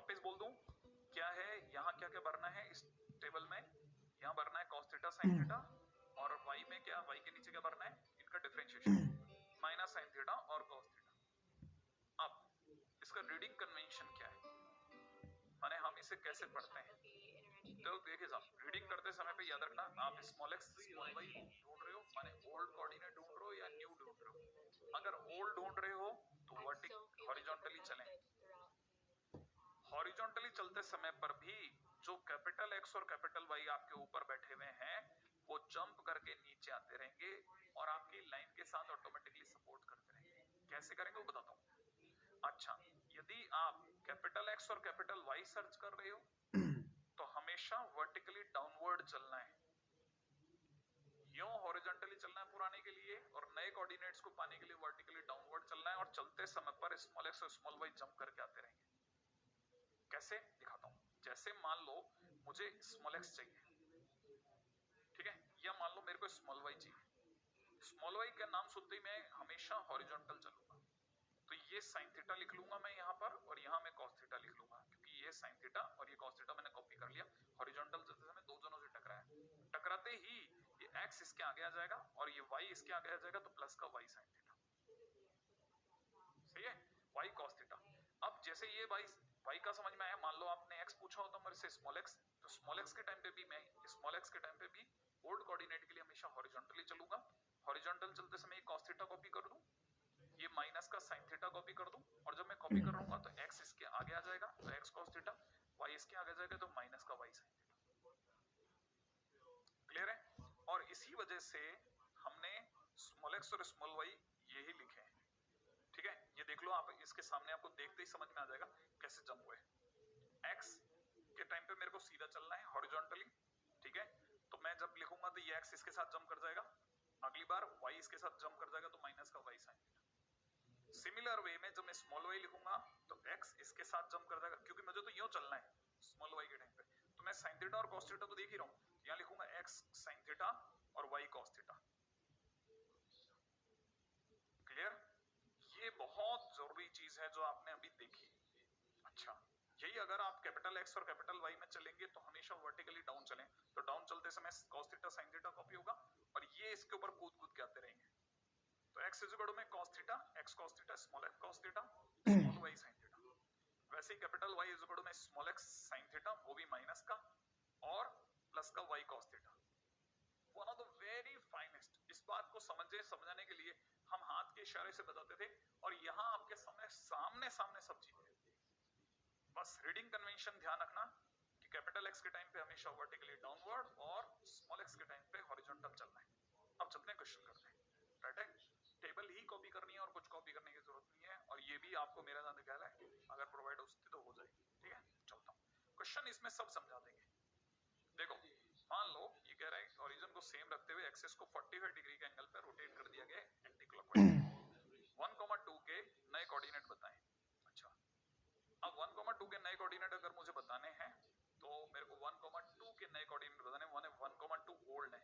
वापस बोल दूं क्या है, यहाँ क्या क्या भरना है इस टेबल में, यहाँ भरना है cos थीटा sin थीटा, और y में क्या, y के नीचे क्या भरना है, इनका डिफरेंशिएशन माइनस sin थीटा और cos थीटा। अब इसका रीडिंग कन्वेंशन क्या है, माने हम इसे कैसे पढ़ते हैं। तो देखिए साहब, रीडिंग करते समय पे याद रखना, आप स्मॉल एक्स स्मॉल वाई ढूंढ रहे हो, माने ओल्ड कोऑर्डिनेट ढूंढ रहे हो या न्यू ढूंढ रहे हो। अगर ओल्ड ढूंढ रहे हो तो हॉरिजॉन्टली चलें। हॉरिजॉन्टली चलते समय पर भी जो कैपिटल एक्स और कैपिटल वाई आपके ऊपर बैठे हुए हैं वो जंप करके नीचे आते रहेंगे और आपकी लाइन के साथ ऑटोमेटिकली सपोर्ट करते रहेंगे। कैसे करेंगे वो बताता हूं। अच्छा, यदि आप कैपिटल एक्स और कैपिटल वाई सर्च कर रहे हो तो हमेशा वर्टिकली डाउनवर्ड चलना है, यूं हॉरिजॉन्टली चलना है पुराने के लिए, और नए कोऑर्डिनेट्स को पाने के लिए वर्टिकली डाउनवर्ड चलना है, और चलते समय पर स्मॉल एक्स और स्मॉल वाई जंप करके आते रहेंगे। कैसे दिखाता हूं। जैसे मान लो मुझे स्मॉल एक्स चाहिए, ठीक है, या मान लो मेरे को स्मॉल वाई चाहिए। स्मॉल वाई का नाम सुनते ही मैं हमेशा हॉरिजॉन्टल चलूंगा, तो ये साइन थीटा लिख लूंगा मैं यहाँ पर, और यहाँ मैं कॉस थीटा लिख लूंगा, क्योंकि ये साइन थीटा और ये कॉस थीटा मैंने कॉपी कर लिया। हॉरिजॉन्टल चलते समय दो जनों से टकराया, टकराते ही ये एक्स इसके आगे आ जाएगा और ये वाई इसके आगे आ जाएगा, तो प्लस का वाई साइन थीटा, सही है, वाई कॉस थीटा। अब जैसे ये वाई का समझ में आया, मान लो आपने एक्स पूछा होता मेरे से स्मॉल एक्स, तो स्मॉल एक्स के टाइम पे भी मैं स्मॉल एक्स के टाइम पे भी ओल्ड कोऑर्डिनेट के लिए हमेशा हॉरिजॉन्टली चलूंगा। हॉरिजॉन्टल चलते समय कॉस थीटा कॉपी कर दूं, ये माइनस का साइन थीटा कॉपी कर दूं, और जब मैं कॉपी कर रहूंगा तो एक्स इसके आगे आ जाएगा तो एक्स कॉस थीटा, वाई इसके आगे जाएगा तो माइनस का वाई साइन थीटा। क्लियर है। और इसी वजह से हमने स्मॉल एक्स और स्मॉल वाई यही लिखे हैं, ठीक है। ये देख लो आप, इसके सामने आपको देखते ही समझ में आ जाएगा कैसे जंप हुए। एक्स के टाइम पे मेरे को सीधा चलना है हॉरिजॉन्टली, ठीक है, तो मैं जब लिखूंगा तो ये एक्स इसके साथ जंप कर जाएगा, अगली बार वाई इसके साथ जंप कर जाएगा तो माइनस का y sine theta. Similar way में जब मैं स्मॉल वाई लिखूंगा तो एक्स इसके साथ जंप कर जाएगा, क्योंकि मुझे तो यूं चलना है स्मॉल वाई के टाइम पे, तो मैं साइन थीटा और कॉस थीटा तो देख ही रहा हूं, यहां लिखूंगा एक्स साइन थीटा और वाई कॉस थीटा। क्लियर। ये बहुत जरूरी चीज है जो आपने अभी देखी। अच्छा, यही अगर आप कैपिटल एक्स और कैपिटल वाई में चलेंगे तो हमेशा वर्टिकली डाउन चलें, तो डाउन चलते समय cos theta sine theta copy होगा और ये इसके ऊपर कूद कूद के आते रहेंगे। तो एक्स इज इक्वल टू में cos theta, X cos theta, small X cos theta, small Y sin theta. वैसे ही capital Y is equal to में स्मॉल एक्स sin थीटा, वो भी माइनस का, और प्लस का Y cos theta. One of the very finest. इस बात को समझाने के लिए हम हाथ के इशारे से बताते थे, और यहाँ आपके सामने सामने सब चीजें। बस रीडिंग कन्वेंशन ध्यान रखना कि कैपिटल एक्स के टाइम पे हमेशा वर्टिकली डाउनवर्ड और स्मॉल एक्स के टाइम पे हॉरिजॉन्टल चलना है। अब चलते हैं क्वेश्चन करते हैं, राइट है। टेबल ही कॉपी करनी है और कुछ कॉपी करने की जरूरत नहीं है, और ये भी आपको मेरा जान ख्याल है अगर प्रोवाइड होती तो हो जाएगी, ठीक है। चलता हूँ, क्वेश्चन इसमें सब समझा देंगे। देखो, मान लो ये कह रहा है ओरिजिन को सेम रखते हुए एक्सिस को 45 डिग्री के एंगल पर रोटेट कर दिया गया एंटी क्लॉकवाइज। 1,2 के नए कोऑर्डिनेट बताएं। अच्छा, अब 1,2 के नए कोऑर्डिनेट अगर मुझे बताने हैं तो मेरे को 1,2 के नए कोऑर्डिनेट बताने, 1,2 ओल्ड है,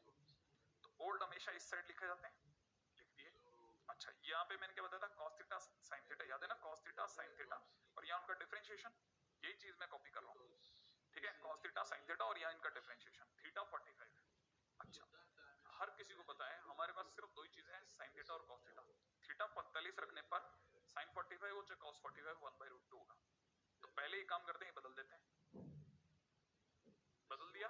तो ओल्ड हमेशा इस साइड लिखे जाते हैं, लिख दिए। अच्छा, यहाँ पे मैंने क्या बताया था, cos थीटा sin थीटा, याद है ना, cos थीटा sin थीटा, और यहाँ उनका डिफरेंशिएशन, यही चीज मैं कॉपी कर रहा हूँ, ठीक है, cos थीटा sin थीटा, और यहाँ इनका डिफरेंशिएशन थीटा 45 है। अच्छा, हर किसी को पता है हमारे पास सिर्फ दो ही चीजें हैं, sin थीटा और cos थीटा। थीटा 45 रखने पर sin 45 हो चाहे cos 45 1/√2 होगा, तो पहले ही काम करते हैं, बदल देते हैं। बदल दिया,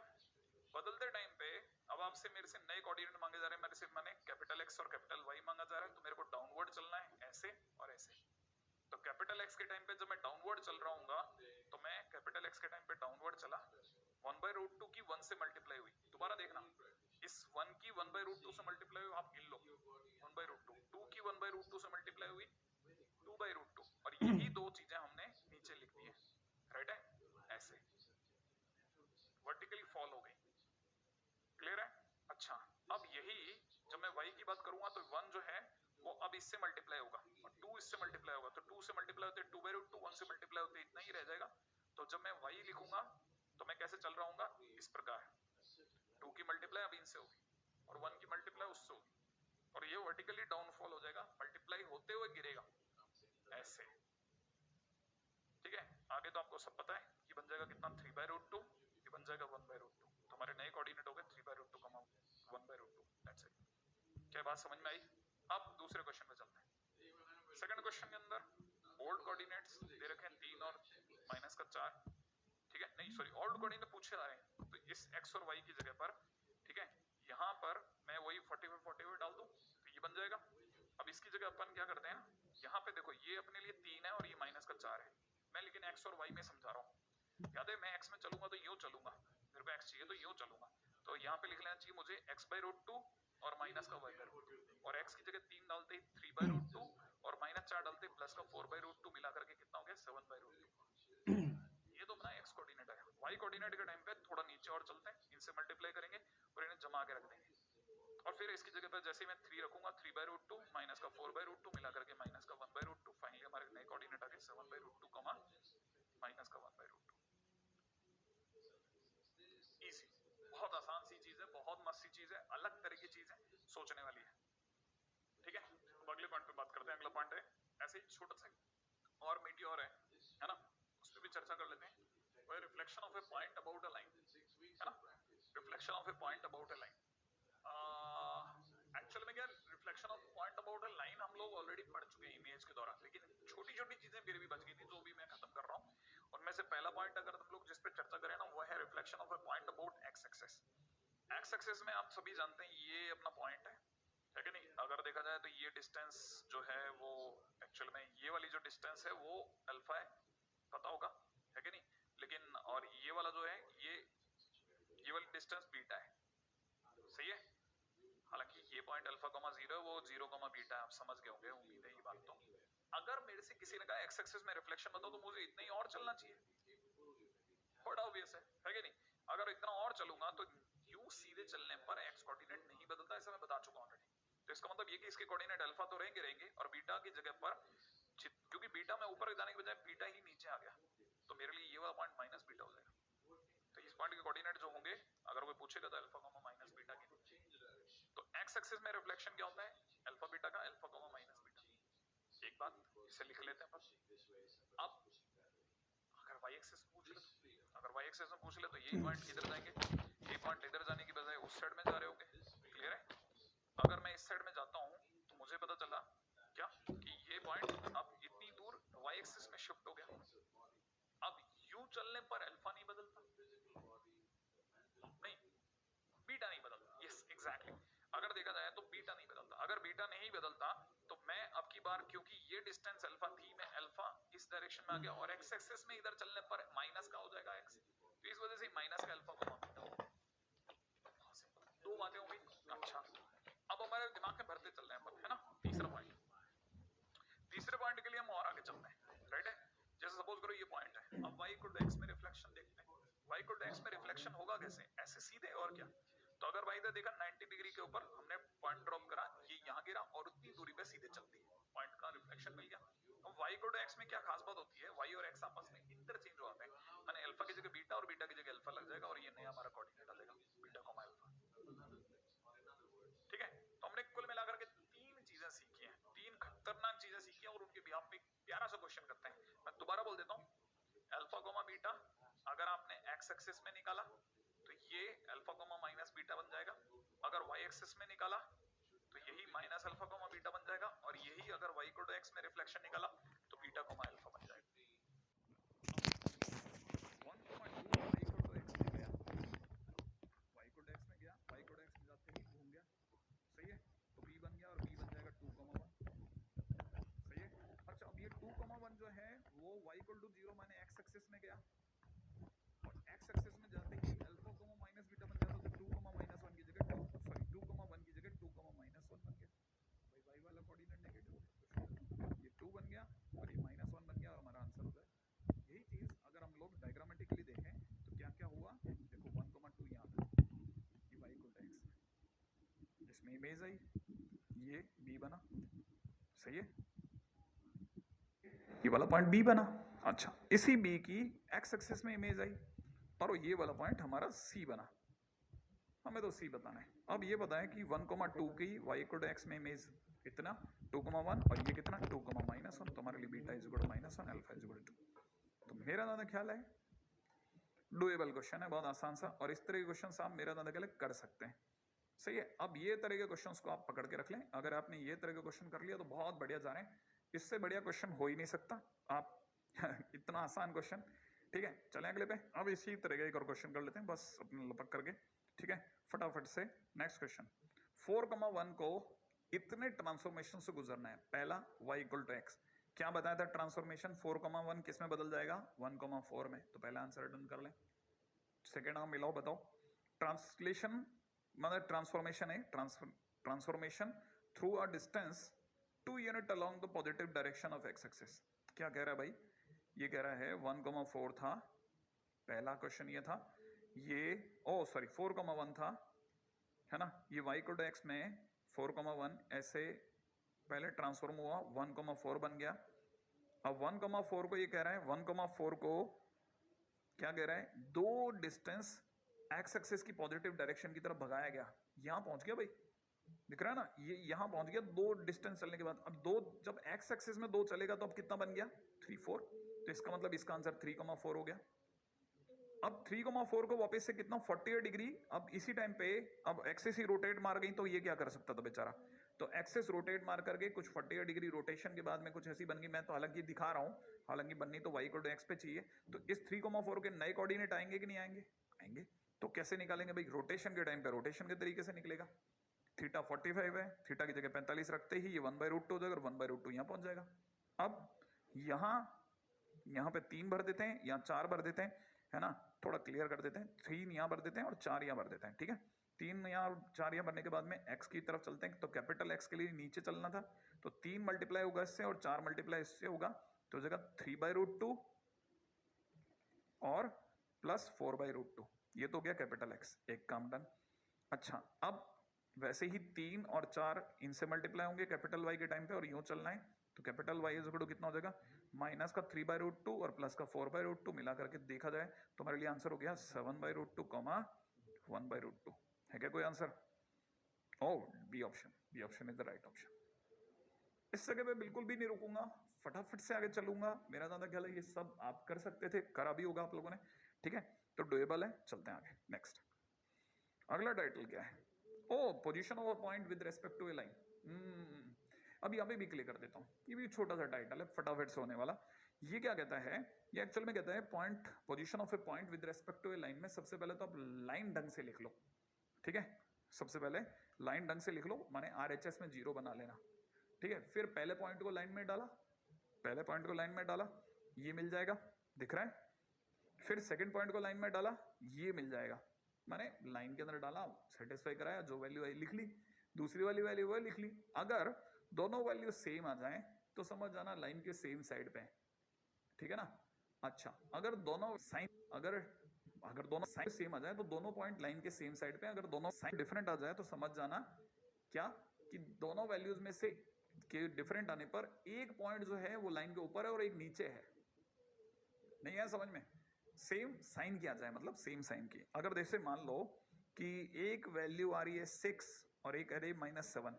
बदलते टाइम पे अब आपसे मेरे से नए कोऑर्डिनेट मांगे जा रहे हैं, मेरे से मैंने कैपिटल एक्स और कैपिटल वाई मांगा जा रहा है, तो मेरे को डाउनवर्ड चलना है ऐसे और ऐसे। तो कैपिटल एक्स के टाइम पे जब मैं डाउनवर्ड चल रहा हूँ तो मैं कैपिटल एक्स के टाइम पे डाउनवर्ड चला, 1/√2 की 1 से मल्टीप्लाई हुई, दोबारा देखना, इस 1 की 1/√2 से मल्टीप्लाई हुई, आप गिन लो 1/√2, 2 की 1/√2 से मल्टीप्लाई हुई 2/√2, और यही दो चीजें हमने नीचे लिख दी है, राइट है, ऐसे वर्टिकली फॉल हो गई। क्लियर है। अच्छा, अब यही जब मैं y की बात करूंगा तो 1 जो है वो अब इससे मल्टीप्लाई होगा और 2 इससे मल्टीप्लाई होगा, तो 2 से मल्टीप्लाई होते 2/√2, 1 से मल्टीप्लाई होते इतना ही रह जाएगा। तो जब मैं y लिखूंगा तो मैं कैसे चल रहा हूँगा, इस प्रकार, 2 की मल्टीप्लाई अब इनसे होगी और 1 की मल्टीप्लाई उससे होगी, और ये वर्टिकली डाउनफॉल हो जाएगा, मल्टीप्लाई होते हुए गिरेगा ऐसे, ठीक है। आगे तो आपको सब पता है, ये बन जाएगा कितना 3/√2, ये बन जाएगा 1/√2। तो हमारे नए कोऑर्डिनेट हो गए 3/√2, 1/√2। That's it. क्या बात समझ में आई? अब दूसरे क्वेश्चन पे चलते हैं। सेकंड क्वेश्चन के अंदर ओल्ड कोऑर्डिनेट्स दे रखे हैं 3 और -4, ठीक है, नहीं सॉरी, ओल्ड कोऑर्डिनेट पूछे जा रहे हैं, तो इस x और y की जगह पर, ठीक है, यहाँ पर मैं वही 45 डाल दूं तो ये बन जाएगा। अब इसकी जगह अपन क्या करते हैं ना, यहाँ पे देखो ये अपने लिए 3 है और ये -4 है, मैं लेकिन x और y में समझा रहा हूँ। याद है मैं x में चलूंगा तो यूं चलूंगा, मेरे को x चाहिए तो यूं चलूंगा, तो यहाँ पे लिख लेना चाहिए मुझे x/√2 और माइनस का y/√2, और x की जगह 3 डालते ही 3/√2 और -4 डालते ही प्लस का 4/√2 मिला करके कितना हो गया 7/√2। ये तो अपना x कोऑर्डिनेट है। y कोऑर्डिनेट के टाइम पे थोड़ा नीचे और चलते हैं, इनसे मल्टीप्लाई करेंगे और इन्हें जमा के रख देंगे, और फिर इसकी जगह पर जैसे मैं 3 रखूंगा 3/√2 माइनस का 4/√2 मिला करके माइनस का 1/√2, फाइनली हमारे नए कोऑर्डिनेट आ गए 7/√2 माइनस का 1/√2। इजी, बहुत आसान सी चीज है, बहुत मस्त सी चीज है, अलग तरह की चीज है, सोचने वाली है, ठीक है। अब अगले पॉइंट पे बात करते हैं। अगला पॉइंट है ऐसे ही छोटा सा और मीटियोर है ना, उस पर भी चर्चा कर लेते हैं। वह reflection of a point about a line, है ना, reflection of a point about a line. Actual में क्या, reflection of point about a line हम लोग ऑलरेडी पढ़ चुके हैं इमेज के दौरान, लेकिन छोटी छोटी चीजें फिर भी बच गई थी, तो भी मैं खत्म कर रहा हूँ। उनमें से पहला पॉइंट अगर तुम लोग जिस पे चर्चा करें ना, वो है reflection of a point about x axis. X axis में आप सभी जानते हैं ये अपना पॉइंट है कि नहीं। अगर देखा जाए तो ये डिस्टेंस जो है वो एक्चुअल में ये वाली जो डिस्टेंस है वो अल्फा है, पता होगा, है कि नहीं। लेकिन और ये वाला जो है ये वाली डिस्टेंस बीटा है, सही है। हालांकि ये पॉइंट अल्फा कॉमा 0 है, वो 0 कॉमा बीटा है, आप समझ गए होंगे, उम्मीद है ये बात। तो अगर मेरे से किसी ने कहा एक्स एक्सिस में रिफ्लेक्शन बताओ, तो मुझे इतना ही और चलना चाहिए, बड़ा ऑब्वियस है कि नहीं। अगर इतना और चलूंगा तो यू सीधे चलने पर एक्स कोऑर्डिनेट नहीं बदलता, ऐसा मैं बता चुका हूं ऑलरेडी। तो इसका मतलब ये कि इसके कोऑर्डिनेट अल्फा तो रहेंगे और बीटा की जगह पर, क्योंकि बीटा में ऊपर जाने के बजाय बीटा ही नीचे आ गया, तो मेरे लिए ये वाला पॉइंट माइनस बीटा हो जाएगा। तो इस पॉइंट के कोऑर्डिनेट जो होंगे, अगर कोई पूछेगा तो अल्फा कॉमा माइनस बीटा के। तो एक्स एक्सिस में रिफ्लेक्शन क्या होता है, अल्फा बीटा का, अल्फा कॉमा माइनस बीटा। एक बात इसे लिख लेते हैं बस। अब अगर वाई एक्सिस पूछ ले, अगर वाई एक्सिस में पूछ ले तो यही पॉइंट किधर जाएंगे, ये पॉइंट इधर जाने की बजाय उस साइड में जा रहे होंगे, क्लियर है। अगर मैं इस साइड में जाता हूं तो मुझे पता चला क्या कि ये पॉइंट अब इतनी दूर वाई एक्सिस में शिफ्ट हो गया। अब यू चलने पर अल्फा नहीं बदलता, नहीं बीटा नहीं बदलता, यस एग्जैक्टली। अगर देखा जाए तो बीटा नहीं बदलता। अगर बीटा नहीं बदलता तो मैं अब की बार, क्योंकि ये डिस्टेंस अल्फा थी, मैं अल्फा इस डायरेक्शन में आ गया और एक्स एक्सिस में इधर चलने पर माइनस का हो जाएगा एक्स, तो इस वजह से माइनस का अल्फा कॉमा बीटा। दो बातें हो गई। अच्छा, अब हमारे दिमाग में भरते चल रहे हैं, है ना। तीसरा पॉइंट, तीसरे पॉइंट के लिए हम और आगे चलते हैं, राइट है। जैसे सपोज करो ये पॉइंट है, अब y इक्वल टू x में रिफ्लेक्शन देखते हैं। y इक्वल टू x में रिफ्लेक्शन होगा कैसे, ऐसे सीधे, और क्या। तो अगर y इधर देखा 90 डिग्री के ऊपर हमने पॉइंट ड्रॉप करा, ये यहाँ गिरा और उतनी दूरी पे सीधे चल दी, पॉइंट का रिफ्लेक्शन मिल गया। अब y इक्वल टू x में क्या खास बात होती है, y और x आपस में इंटरचेंज हो जाते हैं, माने अल्फा की जगह बीटा और बीटा की जगह अल्फा लग जाएगा, और ये नया हमारा कोऑर्डिनेट आ जाएगा बीटा कॉमा अल्फा, ठीक है। तो हमने कुल मिलाकर के तीन चीजें सीखी हैं, तीन खतरनाक चीजें सीखी हैं, और उनके बिहाफ पे प्यारा सा क्वेश्चन करते हैं। मैं दोबारा बोल देता हूँ, अल्फा कोमा बीटा अगर आपने एक्स एक्सिस में निकाला तो ये अल्फा कोमा माइनस बीटा बन जाएगा, अगर वाई एक्सिस में निकाला तो यही माइनस अल्फा कोमा बीटा बन जाएगा, और यही अगर वाई इक्वल टू एक्स में रिफ्लेक्शन निकाला तो बीटा कोमा अल्फा बन जाएगा। 1,2 वाई इक्वल टू एक्स में गया, वाई इक्वल टू एक्स में गया, वाई इक्वल टू एक्स में जाते ही घूम गया, सही है। तो b बन गया और b बन जाएगा 2,1, सही है। अच्छा, अब ये 2,1 जो है वो y इक्वल टू 0 माने x एक्सिस में गया, और x एक्सिस में जाते ही अल्फा कोमा माइनस बीटा बन जाता, तो 2,-1 की जगह 2,1 की जगह 2,-1 बन गया। भाई y वाला कोऑर्डिनेट नेगेटिव है, ये 2 बन गया और ये -1 बन गया, और हमारा आंसर हो जाए। यही चीज अगर हम लोग डायग्रामेटिकली देखें तो क्या क्या हुआ, देखो 1,2 यहाँ था, ये y इक्वल टू x में, जिसमें इमेज आई ये b बना, सही है, ये वाला पॉइंट b बना। अच्छा, इसी b की x एक्सिस में इमेज आई और ये वाला पॉइंट हमारा c बना, हमें तो c बताना है। अब ये बताएं कि 1,2 की y इक्वल टू x में इमेज कितना 2,1 और ये कितना 2,-1, तो हमारे लिए beta is equal to -1, alpha is equal to 2। तो मेरा ज्यादा ख्याल है डुएबल क्वेश्चन है, बहुत आसान सा, और इस तरह के क्वेश्चन आप मेरा ज्यादा ख्याल है कर सकते हैं। सही है। अब ये तरह के क्वेश्चंस को आप पकड़ के रख लें। अगर आपने ये तरह के क्वेश्चन कर लिया तो बहुत बढ़िया जा रहे हैं, इससे बढ़िया क्वेश्चन हो ही नहीं सकता आप इतना आसान क्वेश्चन। ठीक है, चलें अगले पे। अब इसी तरह का एक और क्वेश्चन कर लेते हैं बस अपने लपक करके। ठीक है, फटाफट से नेक्स्ट क्वेश्चन। 4,1 को इतने ट्रांसफॉर्मेशन से गुजरना है। पहला y इक्वल टू एक्स, क्या बताया था ट्रांसफॉर्मेशन 4,1 किस में बदल जाएगा 1,4 में, तो पहला आंसर डन कर लें। सेकेंड आप मिलाओ, बताओ। ट्रांसलेशन मतलब ट्रांसफॉर्मेशन है, transformation through a distance 2 unit along the positive direction of x axis. क्या कह रहा है भाई, ये कह रहा है 1,4 था, पहला क्वेश्चन ये था, ये 4,1 था, है ना। ये y इक्वल टू एक्स में 4,1 ऐसे पहले ट्रांसफॉर्म हुआ, 1,4 बन गया। अब 1,4 को ये कह रहा है, 1,4 को क्या कह रहा है, दो डिस्टेंस एक्स एक्सिस की पॉजिटिव डायरेक्शन की तरफ भगाया गया। यहां पहुंच गया भाई, दिख रहा है ना, ये यहां पहुंच गया दो डिस्टेंस चलने के बाद। अब दो जब एक्स एक्सिस में दो चलेगा तो अब कितना बन गया 3, 4, तो इसका मतलब इसका आंसर 3,4 हो गया। अब 3,4 को वापस से कितना 48 डिग्री, अब इसी टाइम पे अब एक्सिस ही रोटेट मार गई तो ये क्या कर सकता था बेचारा, तो एक्सिस रोटेट मार करके कुछ 48 डिग्री रोटेशन के बाद में कुछ ऐसी बन गई। मैं तो हालांकि दिखा रहा हूं, हालांकि बननी तो y इक्वल टू एक्स पे चाहिए। तो इस 3,4 के नए कोऑर्डिनेट आएंगे कि नहीं आएंगे, आएंगे। तो कैसे निकालेंगे भाई, रोटेशन के टाइम पे रोटेशन के तरीके से निकलेगा। थीटा 45 है, थीटा की जगह 45 रखते ही ये 1/√2 हो जाएगा, और 1/√2 यहाँ पहुंच जाएगा। अब यहाँ पे 3 भर देते हैं, यहाँ 4 भर देते हैं, है ना, थोड़ा क्लियर कर देते हैं। 3 यहाँ भर देते हैं और 4 यहाँ भर देते हैं। ठीक है, 3 यहाँ और 4 यहाँ भरने के बाद में x की तरफ चलते हैं, तो कैपिटल X के लिए नीचे चलना था, तो 3 मल्टीप्लाई होगा इससे और 4 मल्टीप्लाई इससे होगा, तो हो जाएगा 3/√2 और प्लस 4/√2। ये तो हो गया कैपिटल X, एक काम डन। अच्छा, अब वैसे ही 3 और 4 इनसे मल्टीप्लाई होंगे कैपिटल Y के टाइम पे, और यूं चलना है, तो capital Y is equal to कितना हो जाएगा, माइनस का 3/√2 और प्लस का 4/√2 मिला करके देखा जाए तो हमारे लिए आंसर हो गया 7/√2, 1/√2। है क्या कोई answer? Oh, B option, B option is the right option. इस जगह पे बिल्कुल भी नहीं रुकूंगा, फटाफट से आगे चलूंगा। मेरा ज्यादा ख्याल है ये सब आप कर सकते थे, करा भी होगा आप लोगों ने। ठीक है, तो डुएबल है, चलते हैं आगे नेक्स्ट। अगला टाइटल क्या है, ओ position of a point with respect to a line. अब यहाँ पे भी क्लियर कर देता हूँ, ये भी छोटा सा टाइटल है, फटाफट से होने वाला। ये क्या कहता है, ये एक्चुअल में कहता है point, position of a point with respect to a line में सबसे पहले तो आप लाइन ढंग से लिख लो। ठीक है, सबसे पहले लाइन ढंग से लिख लो, माने RHS में 0 बना लेना। ठीक है, फिर पहले पॉइंट को लाइन में डाला, पहले पॉइंट को लाइन में डाला, ये मिल जाएगा, दिख रहा है। फिर सेकंड पॉइंट को लाइन में डाला, ये मिल जाएगा, माने लाइन के अंदर डाला, सेटिस्फाई कराया, जो वैल्यू आई लिख ली, दूसरी वाली वैल्यू वो लिख ली। अगर दोनों वैल्यू सेम आ जाए तो समझ जाना लाइन के सेम साइड पे है। ठीक है ना। अच्छा, अगर दोनों साइन अगर दोनों साइन सेम आ जाए तो दोनों पॉइंट लाइन के सेम साइड पे, अगर दोनों साइन डिफरेंट आ जाए तो समझ जाना क्या, कि दोनों वैल्यूज में से के डिफरेंट आने पर एक पॉइंट जो है वो लाइन के ऊपर है और एक नीचे है। नहीं है समझ में, सेम साइन की आ जाए, मतलब सेम साइन की। अगर जैसे मान लो कि एक वैल्यू आ रही है 6 और एक आ रही है -7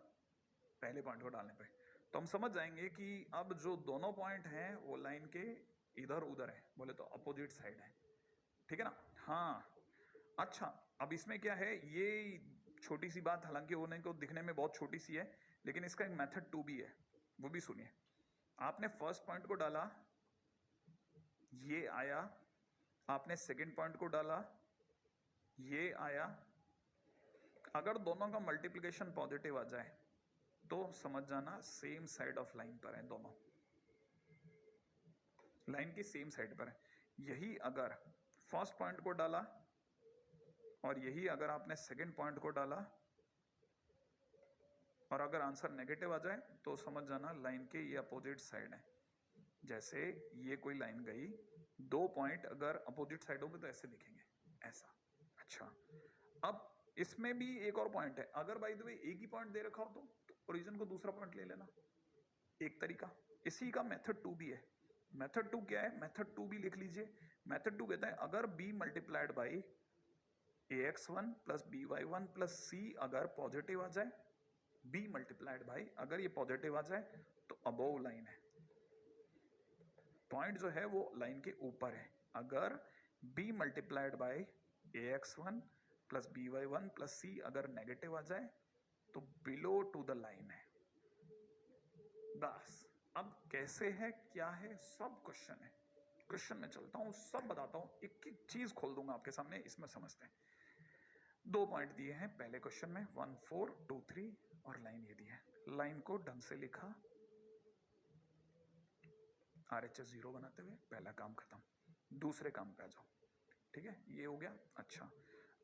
पहले पॉइंट को डालने पे, तो हम समझ जाएंगे कि अब जो दोनों पॉइंट हैं वो लाइन के इधर उधर है, बोले तो अपोजिट साइड है। ठीक है ना। हाँ, अच्छा, अब इसमें क्या है, ये छोटी सी बात हालांकि होने को दिखने में बहुत छोटी सी है, लेकिन इसका एक मेथड 2 भी है, वो भी सुनिए। आपने फर्स्ट पॉइंट को डाला, ये आया, आपने सेकंड पॉइंट को डाला, ये आया। अगर दोनों का मल्टीप्लिकेशन पॉजिटिव आ जाए तो समझ जाना सेम साइड ऑफ लाइन पर है, दोनों लाइन की सेम साइड पर है। यही अगर फर्स्ट पॉइंट को डाला और यही अगर आपने सेकंड पॉइंट को डाला और अगर आंसर नेगेटिव आ जाए तो समझ जाना लाइन के ये अपोजिट साइड है। जैसे ये कोई लाइन गई, दो पॉइंट अगर अपोजिट साइड होंगे तो ऐसे दिखेंगे, ऐसा। अच्छा, अब इसमें भी एक और पॉइंट है, अगर बाय द वे एक ही पॉइंट दे रखा हो तो ओरिजिन को दूसरा पॉइंट ले लेना, एक तरीका। इसी का मेथड 2 भी है। मेथड 2 क्या है, मेथड 2 भी लिख लीजिए। मेथड 2 कहता है अगर b multiplied by ax1 plus by1 plus c अगर पॉजिटिव आ जाए, b मल्टीप्लाइड बाई अगर ये पॉजिटिव आ जाए तो अबोव लाइन है। पॉइंट जो है वो लाइन के ऊपर है। अगर b multiplied by ax1 plus by1 plus c अगर नेगेटिव आ जाए तो बिलो टू द लाइन है। बस अब कैसे है क्या है सब क्वेश्चन है, क्वेश्चन में चलता हूं, सब बताता हूं, एक एक चीज खोल दूंगा आपके सामने, इसमें समझते हैं। 2 पॉइंट दिए हैं पहले क्वेश्चन में 1 4 2 3 और लाइन ये दी है। लाइन को ढंग से लिखा, RHS 0 बनाते हुए, पहला काम खत्म। दूसरे काम पे आ जाओ, ठीक है, ये हो गया। अच्छा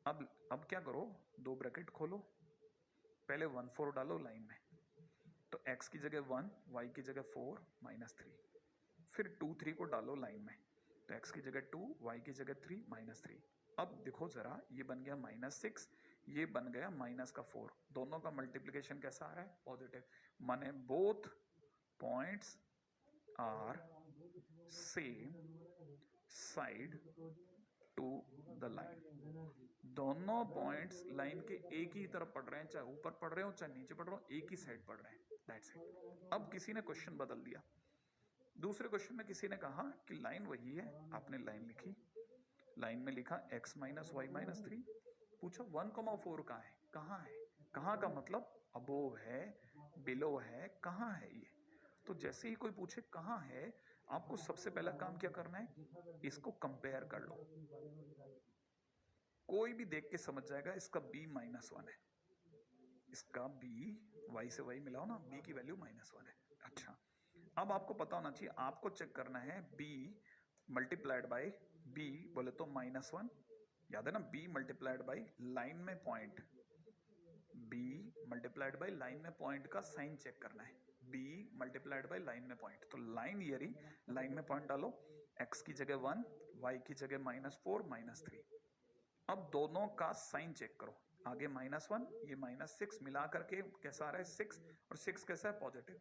अब क्या करो, 2 ब्रैकेट खोलो, पहले 1 4 डालो लाइन में, तो x की जगह 1, y की जगह 4 माइनस 3, फिर 2 3 को डालो लाइन में, तो x की जगह 2, y की जगह 3 माइनस 3। अब देखो जरा, ये बन गया -6, ये बन गया माइनस का 4, दोनों का मल्टीप्लिकेशन कैसा आ रहा है, पॉजिटिव, माने both points are same side to the line. दोनों पॉइंट्स लाइन के एक ही तरफ पड़ रहे हैं, चाहे ऊपर पड़ रहे हो चाहे नीचे पड़ रहे हो, एक ही साइड पड़ रहे हैं, दैट्स इट। अब किसी ने क्वेश्चन बदल दिया, दूसरे क्वेश्चन में किसी ने कहा कि लाइन वही है, आपने लाइन लिखी, लाइन में लिखा x माइनस वाई माइनस 3, पूछा 1,4 कहाँ है, कहाँ है, कहाँ का मतलब अबोव है, बिलो है, कहाँ है ये। तो जैसे ही कोई पूछे कहाँ है, आपको सबसे पहला काम क्या करना है, इसको कंपेयर कर लो। कोई भी देख के समझ जाएगा इसका b -1 है, इसका b, y से y मिलाओ ना, b की वैल्यू -1 है। अच्छा, अब आपको पता होना चाहिए, आपको चेक करना है b मल्टीप्लाइड बाई b, बोले तो -1, याद है ना, b मल्टीप्लाइड बाई लाइन में point, b multiplied by line में पॉइंट का साइन चेक करना है, b मल्टीप्लाइड बाई लाइन में पॉइंट, तो लाइन ये रही, लाइन में पॉइंट डालो, x की जगह 1, y की जगह -4 -3। अब दोनों का साइन चेक करो, आगे -1, ये -6, मिला करके कैसा आ रहा है 6, और 6 कैसा है, पॉजिटिव,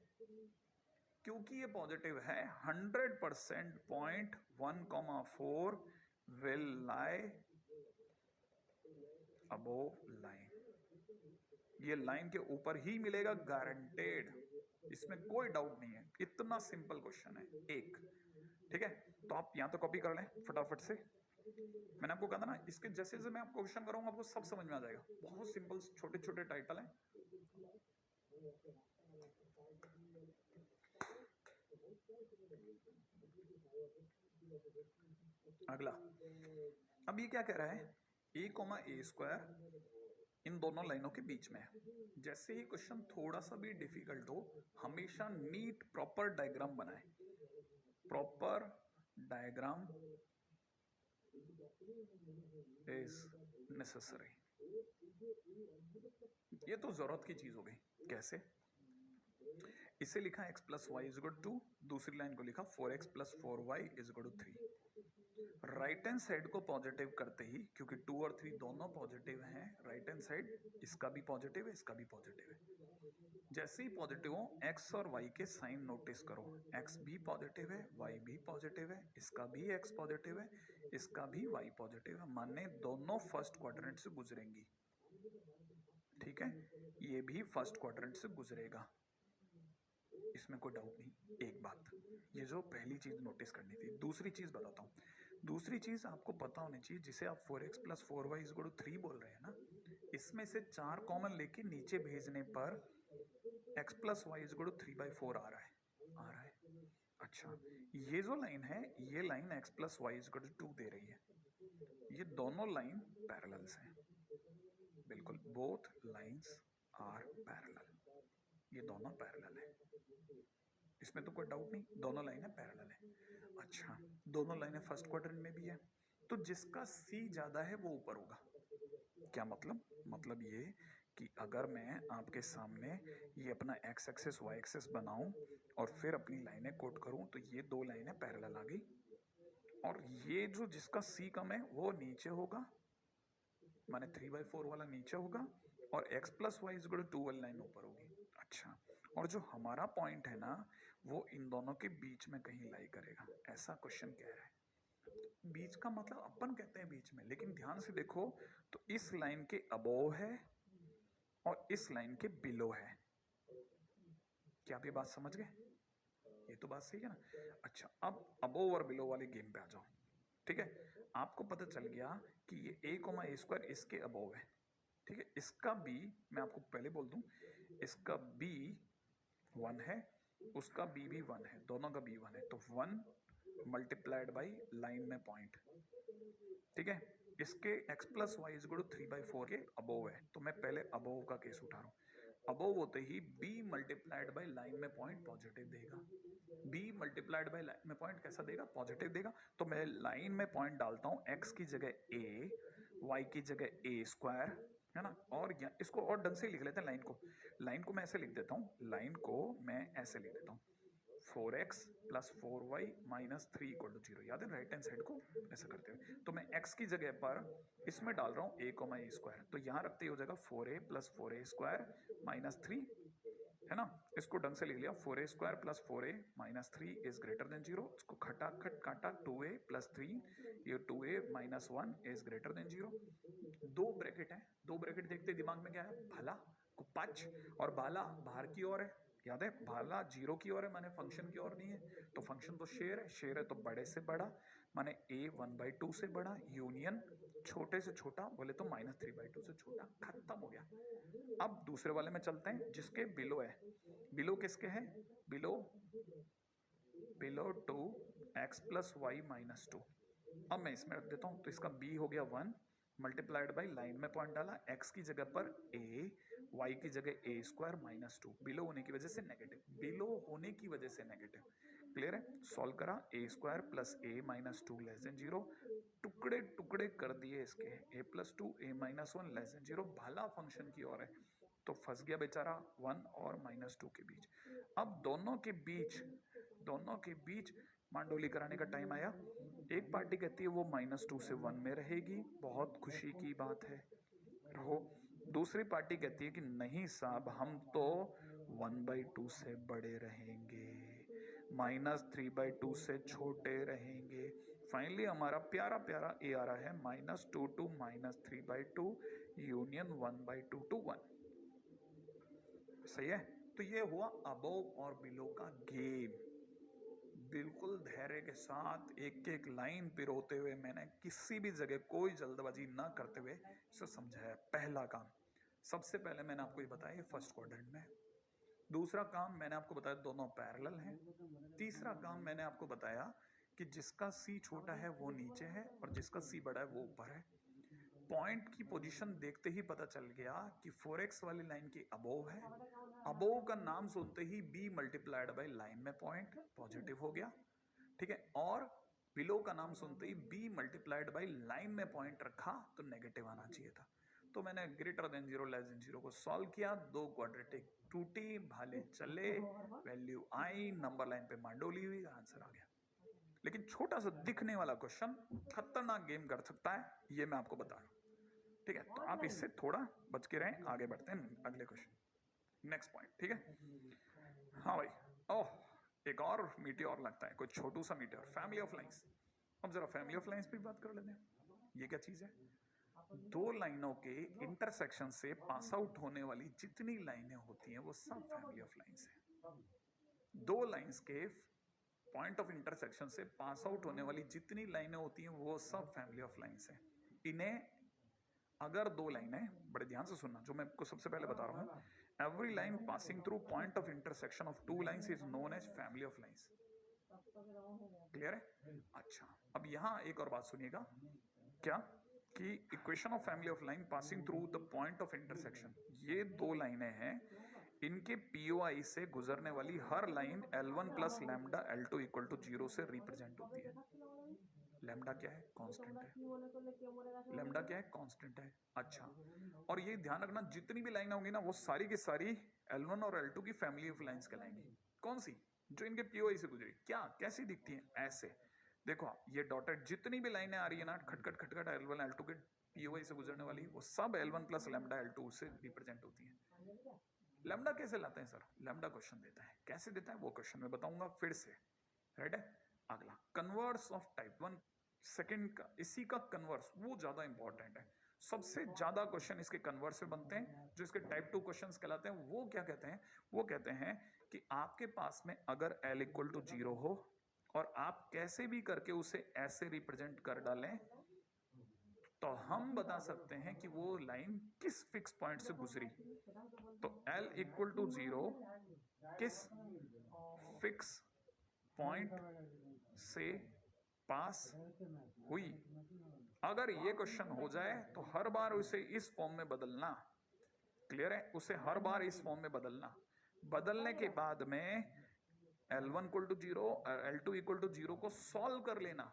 क्योंकि ये पॉजिटिव है 100% point 1,4 will lie above line, ये लाइन के ऊपर ही मिलेगा, गारंटेड, इसमें कोई डाउट नहीं है, इतना सिंपल क्वेश्चन है एक, ठीक है। तो आप यहां तो कॉपी कर लें फटाफट से, मैंने आपको कहा था ना, इसके जैसे जैसे मैं आपको क्वेश्चन करूंगा आपको सब समझ में आ जाएगा, बहुत सिंपल छोटे छोटे टाइटल हैं। अगला, अब ये क्या कह रहा है, a,a² इन दोनों लाइनों के बीच में है। जैसे ही क्वेश्चन थोड़ा सा भी डिफिकल्ट हो, हमेशा नीट प्रॉपर डायग्राम बनाए, प्रॉपर डायग्राम इज नेसेसरी। ये तो जरूरत की चीज हो गई, कैसे, इसे लिखा x plus y is equal to 2, दूसरी लाइन को लिखा 4x plus 4y is equal to 3। Right hand side को पॉजिटिव करते ही, क्योंकि 2 और 3 दोनों पॉजिटिव हैं, राइट हैंड साइड इसका भी पॉजिटिव है, इसका भी पॉजिटिव है। जैसे ही पॉजिटिव हो, x और y के साइन नोटिस करो, x भी पॉजिटिव है, y भी पॉजिटिव है, इसका भी x पॉजिटिव है, इसका भी y पॉजिटिव है, माने दोनों फर्स्ट क्वाड्रेंट से गुजरेंगी, ठीक है, ये भी फर्स्ट क्वाड्रेंट से गुजरेगा, इसमें कोई डाउट नहीं। एक बात, ये जो पहली चीज नोटिस करनी थी। दूसरी चीज बताता हूँ, दूसरी चीज आपको पता होनी चाहिए, जिसे आप 4x plus 4y is equal to 3 बोल रहे हैं ना, इसमें से 4 कॉमन लेके नीचे भेजने पर x plus y is equal to 3/4 आ रहा है, अच्छा, ये जो लाइन है, ये line x plus y is equal to 2 दे रही है, ये दोनों लाइन पैरेलल्स हैं, बिल्कुल, बोथ लाइंस आर पैरेलल, ये दोनों पैरेलल है, इसमें तो कोई डाउट नहीं, दोनों लाइनें पैरेलल है। अच्छा, दोनों लाइनें फर्स्ट क्वाड्रेंट में भी है, तो जिसका c ज्यादा है वो ऊपर होगा। क्या मतलब, मतलब ये कि अगर मैं आपके सामने ये अपना x एक्सिस y एक्सिस बनाऊं और फिर अपनी लाइनें कोट करूं, तो ये दो लाइनें पैरेलल आ गई, और ये जो जिसका c कम है वो नीचे होगा, माने 3/4 वाला नीचे होगा, और x plus y is equal to 2 वाली लाइन ऊपर होगी। अच्छा, और जो हमारा पॉइंट है ना, वो इन दोनों के बीच में कहीं लाई करेगा, ऐसा क्वेश्चन कह रहा है। बीच का मतलब अपन कहते हैं बीच में, लेकिन ध्यान से देखो तो इस लाइन के अबोव है और इस लाइन के बिलो है। क्या आप ये बात समझ गए? ये तो बात सही है ना। अच्छा, अब अबोव और बिलो वाले गेम पे आ जाओ। ठीक है, आपको पता चल गया कि ये a कोमा ए स्क्वायर इसके अबोव है। ठीक है, इसका b मैं आपको पहले बोल दूं, इसका b 1 है, उसका b भी 1 है, दोनों का b 1 है, तो 1 मल्टीप्लाइड बाई लाइन में पॉइंट। ठीक है, इसके x plus y is equal to 3/4 के अबोव है, तो मैं पहले अबोव का केस उठा रहा हूँ। अबोव होते ही b मल्टीप्लाइड बाई लाइन में पॉइंट पॉजिटिव देगा। b मल्टीप्लाइड बाई लाइन में पॉइंट कैसा देगा? पॉजिटिव देगा। तो मैं लाइन में पॉइंट डालता हूँ, x की जगह a, y की जगह a स्क्वायर, है ना। और इसको और ढंग से लिख लेते हैं लाइन को मैं ऐसे लिख देता हूँ, लाइन को मैं ऐसे लिख देता हूँ 4x plus 4y minus 3 equal to 0। याद है राइट हैंड साइड को ऐसा करते हुए, तो मैं x की जगह पर इसमें डाल रहा हूँ a कोमा ए स्क्वायर, तो यहाँ रखते ही हो जाएगा 4a plus 4a square minus 3, है ना। इसको ढंग से लिख लिया, 4a square plus 4a minus 3 is greater than 0। इसको खटाखट काटा, 2a प्लस 3, ये 2a minus 1 is greater than 0। दो ब्रैकेट है, दो ब्रैकेट देखते दिमाग में क्या है? भला को पच, और भाला बाहर की ओर है, याद है भाला 0 की ओर है, माने फंक्शन की ओर नहीं है, तो फंक्शन तो शेयर है तो बड़े से बड़ा, माने a 1/2 से बड़ा, यूनियन छोटे से छोटा बोले तो -3/2 से छोटा, खत्म हो गया। अब दूसरे वाले में चलते हैं जिसके बिलो है। बिलो किसके हैं? Below 2x plus y minus 2। अब मैं इसमें रख देता हूं, तो इसका b हो गया 1 मल्टीप्लाइड बाई लाइन में पॉइंट डाला, x की जगह पर a, y की जगह a स्क्वायर माइनस 2। बिलो होने की वजह से नेगेटिव, बिलो होने की वजह से नेगेटिव। क्लियर है? सॉल्व करा, a square plus a minus 2 less than 0, टुकड़े टुकड़े कर दिए इसके, a plus 2 a minus 1 less than 0, भाला फंक्शन की ओर है, तो फंस गया बेचारा 1 और -2 के बीच। अब दोनों के बीच मांडोली कराने का टाइम आया। एक पार्टी कहती है वो -2 से 1 में रहेगी, बहुत खुशी की बात है, रहो। दूसरी पार्टी कहती है कि नहीं साहब, हम तो 1/2 से बड़े रहेंगे, -3/2 से छोटे रहेंगे। फाइनली हमारा प्यारा प्यारा ए आ रहा है -2 टू -3/2 यूनियन 1/2 टू 1। सही है? तो ये हुआ अबोव और बिलो का गेम। बिल्कुल धैर्य के साथ एक एक लाइन पिरोते हुए मैंने किसी भी जगह कोई जल्दबाजी ना करते हुए इसे समझाया। पहला काम, सबसे पहले मैंने आपको ये बताया ये फर्स्ट क्वाड्रेंट में। दूसरा काम मैंने आपको बताया दोनों पैरेलल हैं। तीसरा काम मैंने आपको बताया कि जिसका सी छोटा है वो नीचे है और जिसका सी बड़ा है वो ऊपर है। पॉइंट की पोजीशन देखते ही पता चल गया कि 4x वाली लाइन की अबोव है। अबोव का नाम सुनते ही b मल्टीप्लाइड बाई लाइन में पॉइंट पॉजिटिव हो गया। ठीक है, और बिलो का नाम सुनते ही b मल्टीप्लाइड बाई लाइन में पॉइंट रखा तो नेगेटिव आना चाहिए था। तो मैंने ग्रेटर देन 0 लेस देन 0 को सॉल्व किया, दो क्वाड्रेटिक टूटी, भाले चले, वैल्यू आई, नंबर लाइन पे मांडोली हुई, आंसर आ गया। लेकिन छोटा सा दिखने वाला क्वेश्चन खतरनाक गेम कर सकता है, ये मैं आपको बता रहा हूं। ठीक है, तो आप इससे थोड़ा बच के रहें। आगे बढ़ते हैं अगले क्वेश्चन, नेक्स्ट पॉइंट। ठीक है, हाँ भाई, ओह एक और मीटियोर लगता है, कोई छोटू सा मीटियोर, फैमिली ऑफ लाइंस। अब जरा फैमिली ऑफ लाइंस पे बात कर लेते हैं। ये क्या चीज है? दो लाइनों के इंटरसेक्शन से पास आउट होने वाली जितनी लाइनें होती हैं वो सब फैमिली ऑफ लाइंस है। दो लाइंस के पॉइंट ऑफ इंटरसेक्शन से पास आउट होने वाली जितनी लाइनें होती हैं वो सब फैमिली ऑफ लाइंस है। इन्हें अगर दो लाइनें, बड़े ध्यान से सुनना जो मैं आपको सबसे पहले बता रहा हूं, every line passing through point of intersection of two lines is known as family of lines. Clear है? अच्छा, अब यहां एक और बात सुनिएगा, क्या कि equation of family of line passing through the point of intersection, ये दो लाइनें हैं, इनके पीओआई से गुजरने वाली हर line L1 plus lambda L2 equal to 0 से रिप्रेजेंट होती है। लैम्डा क्या है? कांस्टेंट है। लैम्डा क्या है? कांस्टेंट है। अच्छा, और ये ध्यान रखना जितनी भी लाइन होंगी ना वो सारी की सारी L1 और L2 की फैमिली ऑफ लाइंस कहलाएंगी। कौन सी? जो इनके पीओआई से गुजरी। क्या कैसी दिखती हैं? ऐसे देखो, ये डॉटेड जितनी भी लाइनें आ रही है ना, खटखट खटखट L1 L2 के पीओआई से गुजरने वाली, वो सब L1 प्लस लैम्डा L2 से रिप्रेजेंट होती है। लैम्डा कैसे लाते हैं सर? लैम्डा क्वेश्चन देता है, कैसे देता है वो क्वेश्चन में बताऊंगा फिर से। राइट है? अगला कन्वर्स ऑफ टाइप 1 सेकंड का, इसी का कन्वर्स वो ज्यादा इंपॉर्टेंट है। सबसे ज्यादा क्वेश्चन इसके कन्वर्स से बनते हैं, जो इसके टाइप 2 क्वेश्चंस कहलाते हैं। वो क्या कहते हैं? वो कहते हैं कि आपके पास में अगर L इक्वल टू 0 हो और आप कैसे भी करके उसे ऐसे रिप्रेजेंट कर डालें तो हम बता सकते हैं कि वो लाइन किस फिक्स पॉइंट से गुजरी। तो L इक्वल टू 0 किस फिक्स पॉइंट से पास हुई। अगर ये क्वेश्चन हो जाए तो हर बार उसे इस फॉर्म में बदलना। क्लियर है? उसे हर बार इस फॉर्म में बदलना। बदलने के बाद में L1 equal to 0 L2 equal to 0 को सॉल्व कर लेना।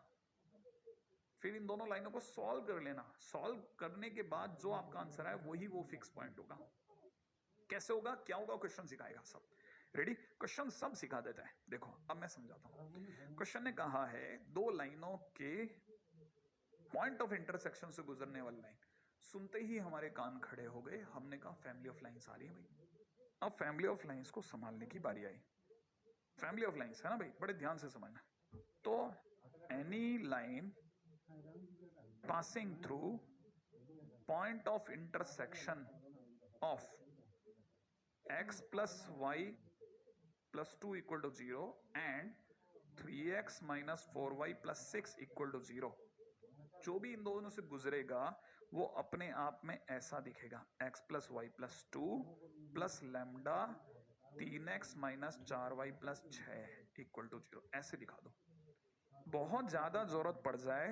फिर इन दोनों लाइनों को सॉल्व कर लेना। सॉल्व करने के बाद जो आपका आंसर है वही वो फिक्स पॉइंट होगा। कैसे होगा, क्या होगा, क्वेश्चन सिखाएगा सब। रेडी? क्वेश्चन सब सिखा देता है। देखो अब मैं समझाता हूं। क्वेश्चन ने कहा है दो लाइनों के पॉइंट ऑफ इंटरसेक्शन से गुजरने वाली लाइन। सुनते ही हमारे कान खड़े हो गए। हमने कहा फैमिली ऑफ लाइंस आ रही है भाई। अब फैमिली ऑफ लाइंस को संभालने की बारी आई। फैमिली ऑफ लाइंस है ना भाई, बड़े ध्यान से समझना। तो any line passing through point of intersection of x plus y plus 2 equal to 0 and 3x minus 4y plus 6 equal to 0, जो भी इन दोनों से गुजरेगा वो अपने आप में ऐसा दिखेगा। x plus y plus 2 plus lambda 3x minus 4y plus 6 equal to 0, ऐसे दिखा दो। बहुत ज्यादा जरूरत पड़ जाए,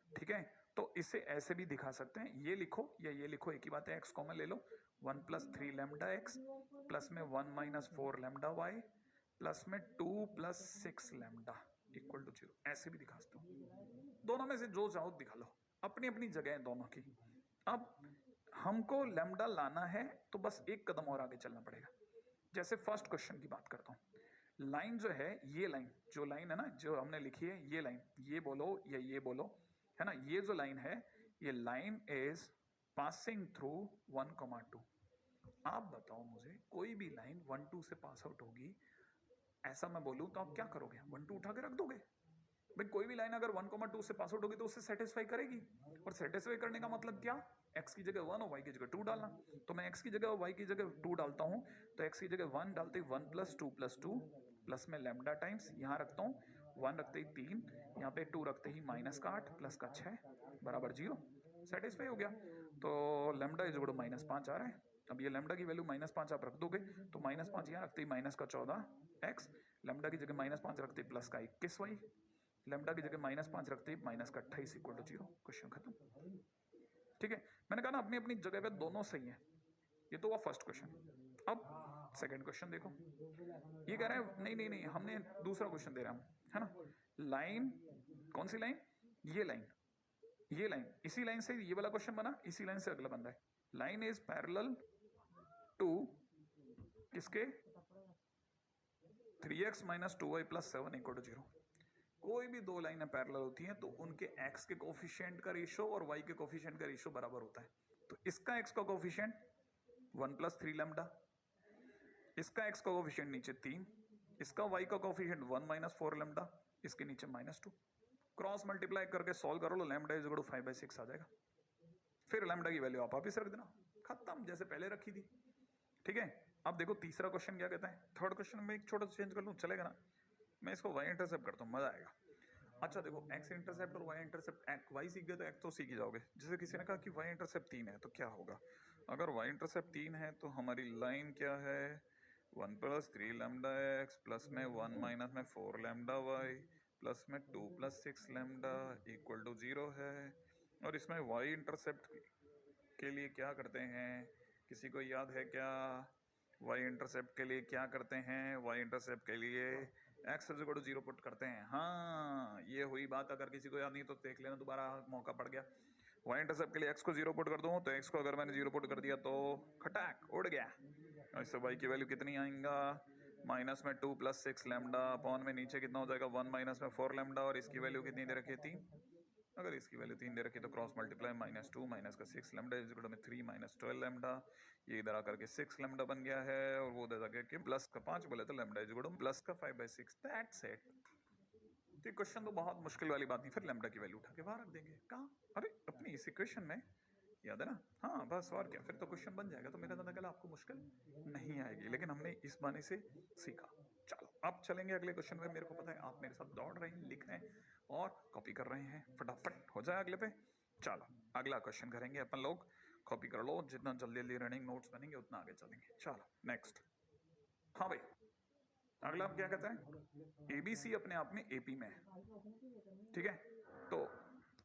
ठीक है, तो इसे ऐसे भी दिखा सकते हैं। ये लिखो या ये लिखो, एक ही बात है। x कॉमन ले लो। 1 प्लस 3 लैम्डा x प्लस में 1 माइनस 4 लैम्डा y प्लस में 2 प्लस 6 लैम्डा इक्वल टू 0, ऐसे भी दिखा सकते हो। दोनों में से जो चाहो दिखा लो, अपनी अपनी जगह है दोनों की। अब हमको लैम्डा लाना है तो बस एक कदम और आगे चलना पड़ेगा। जैसे फर्स्ट क्वेश्चन की बात करता हूँ। लाइन जो है, ये लाइन, जो लाइन है ना जो हमने लिखी है, ये लाइन, ये बोलो या ये बोलो, है ना, ये जो लाइन है, ये लाइन इज पासिंग थ्रू 1,2। आप बताओ मुझे, कोई भी लाइन 1 2 से पास आउट होगी, ऐसा मैं बोलूं तो आप क्या करोगे? 1 2 उठा के रख दोगे भाई। कोई भी लाइन अगर 1,2 से पास आउट होगी तो उसे सेटिस्फाई करेगी। और सेटिस्फाई करने का मतलब क्या? x की जगह 1 और y की जगह 2 डालना। तो मैं x की जगह और y की जगह 2 डालता हूं, तो x की जगह 1 डालते ही 1 प्लस 2 प्लस 2 प्लस में लैम्डा टाइम्स, यहां रखता हूं 1 रखते ही 3, यहाँ पे 2 रखते ही माइनस का 8 प्लस का 6 बराबर 0। सेटिस्फाई हो गया। तो लैम्डा इज इक्वल टू -5 आ रहा है। अब ये लैम्डा की वैल्यू -5 आप रख दोगे तो -5 यहाँ रखते ही माइनस का 14 x, लैम्डा की जगह -5 रखते ही प्लस का 21 y, लैम्डा की जगह -5 रखते ही माइनस का 28 इक्वल टू 0। क्वेश्चन खत्म। ठीक है, मैंने कहा ना अपनी अपनी जगह पे दोनों सही है। ये तो हुआ फर्स्ट क्वेश्चन। अब सेकंड क्वेश्चन देखो। ये कह रहा है नहीं नहीं नहीं, हमने दूसरा क्वेश्चन दे रहा हूं, है ना। लाइन, कौन सी लाइन? ये लाइन, ये लाइन, इसी लाइन से ये वाला क्वेश्चन बना, इसी लाइन से अगला बन रहा है। लाइन इज पैरेलल टू किसके? 3x minus 2y plus 7 equal to 0। कोई भी दो लाइनें पैरेलल होती हैं तो उनके x के कोफिशिएंट का रेशियो और y के कोफिशिएंट का रेशियो बराबर होता है। तो इसका x का कोफिशिएंट 1 प्लस 3 लैम्डा, इसका x का कोफिशिएंट नीचे 3, इसका y का कोफिशिएंट 1 माइनस 4 लैम्डा, इसके नीचे -2। क्रॉस मल्टीप्लाई करके सॉल्व करो, लैम्डा इज इक्वल टू 5/6 आ जाएगा। फिर लैम्डा की वैल्यू आप वापिस रख देना, खत्म, जैसे पहले रखी थी। ठीक है, अब देखो तीसरा क्वेश्चन क्या कहता है। थर्ड क्वेश्चन में एक छोटा सा चेंज कर लूं, चलेगा ना? मैं इसको y इंटरसेप्ट करता हूँ, मजा आएगा। अच्छा देखो, x इंटरसेप्ट और y इंटरसेप्ट, y सीख गए तो x तो सीख ही जाओगे। जैसे किसी ने कहा कि y इंटरसेप्ट 3 है तो क्या होगा? अगर y इंटरसेप्ट 3 है तो हमारी लाइन क्या है? 1 प्लस 3 लैम्डा x प्लस में 1 माइनस में 4 लैम्डा y प्लस में 2 प्लस 6 लैम्डा इक्वल टू 0 है। और इसमें y इंटरसेप्ट के लिए क्या करते हैं? किसी को याद है क्या? y इंटरसेप्ट के लिए क्या करते हैं? y इंटरसेप्ट के लिए x is equal to 0 put करते हैं। हाँ, ये हुई बात। अगर किसी को याद नहीं तो देख लेना, दोबारा मौका पड़ गया। y इंटरसेप्ट के लिए x को 0 पुट कर दूं तो x को अगर मैंने 0 पुट कर दिया तो खटाक उड़ गया। इससे y की वैल्यू कितनी आएगा? माइनस में 2 प्लस 6 लैम्डा अपॉन में नीचे कितना हो जाएगा? 1 माइनस में 4 लैम्डा, और इसकी वैल्यू कितनी दे रखी है? 3। अगर इसकी वैल्यू 3 दे रखी तो क्रॉस मल्टीप्लाई -2 माइनस का 6 lambda is equal to 3 minus 12 lambda. ये इधर आकर के 6 लैम्डा बन गया है, और वो उधर जाकर के प्लस का 5 बोले तो lambda is equal two plus का 5/6। That's it. तो क्वेश्चन तो बहुत मुश्किल वाली बात नहीं। फिर लैम्डा की वैल्यू उठा के बाहर रख देंगे। कहाँ? अरे अपनी इस इक्वेशन में याद है ना? हाँ बस, और क्या, फिर तो क्वेश्चन बन जाएगा, तो मेरा तो निकला आपको मुश्किल नहीं आएगी, लेकिन हमने इस बहाने से सीखा। चलो अब चलेंगे अगले क्वेश्चन में। मेरे को पता है आप मेरे साथ दौड़ रहे हैं, लिख रहे हैं और कॉपी कर रहे हैं, फटाफट हो जाए अगले पे। चलो अगला क्वेश्चन करेंगे अपन लोग, कॉपी कर लो, जितना जल्दी जल्दी रनिंग नोट्स बनेंगे उतना आगे चलेंगे। चलो नेक्स्ट। हाँ भाई, अगला क्या कहता है, एबीसी अपने आप में एपी में है, ठीक है। तो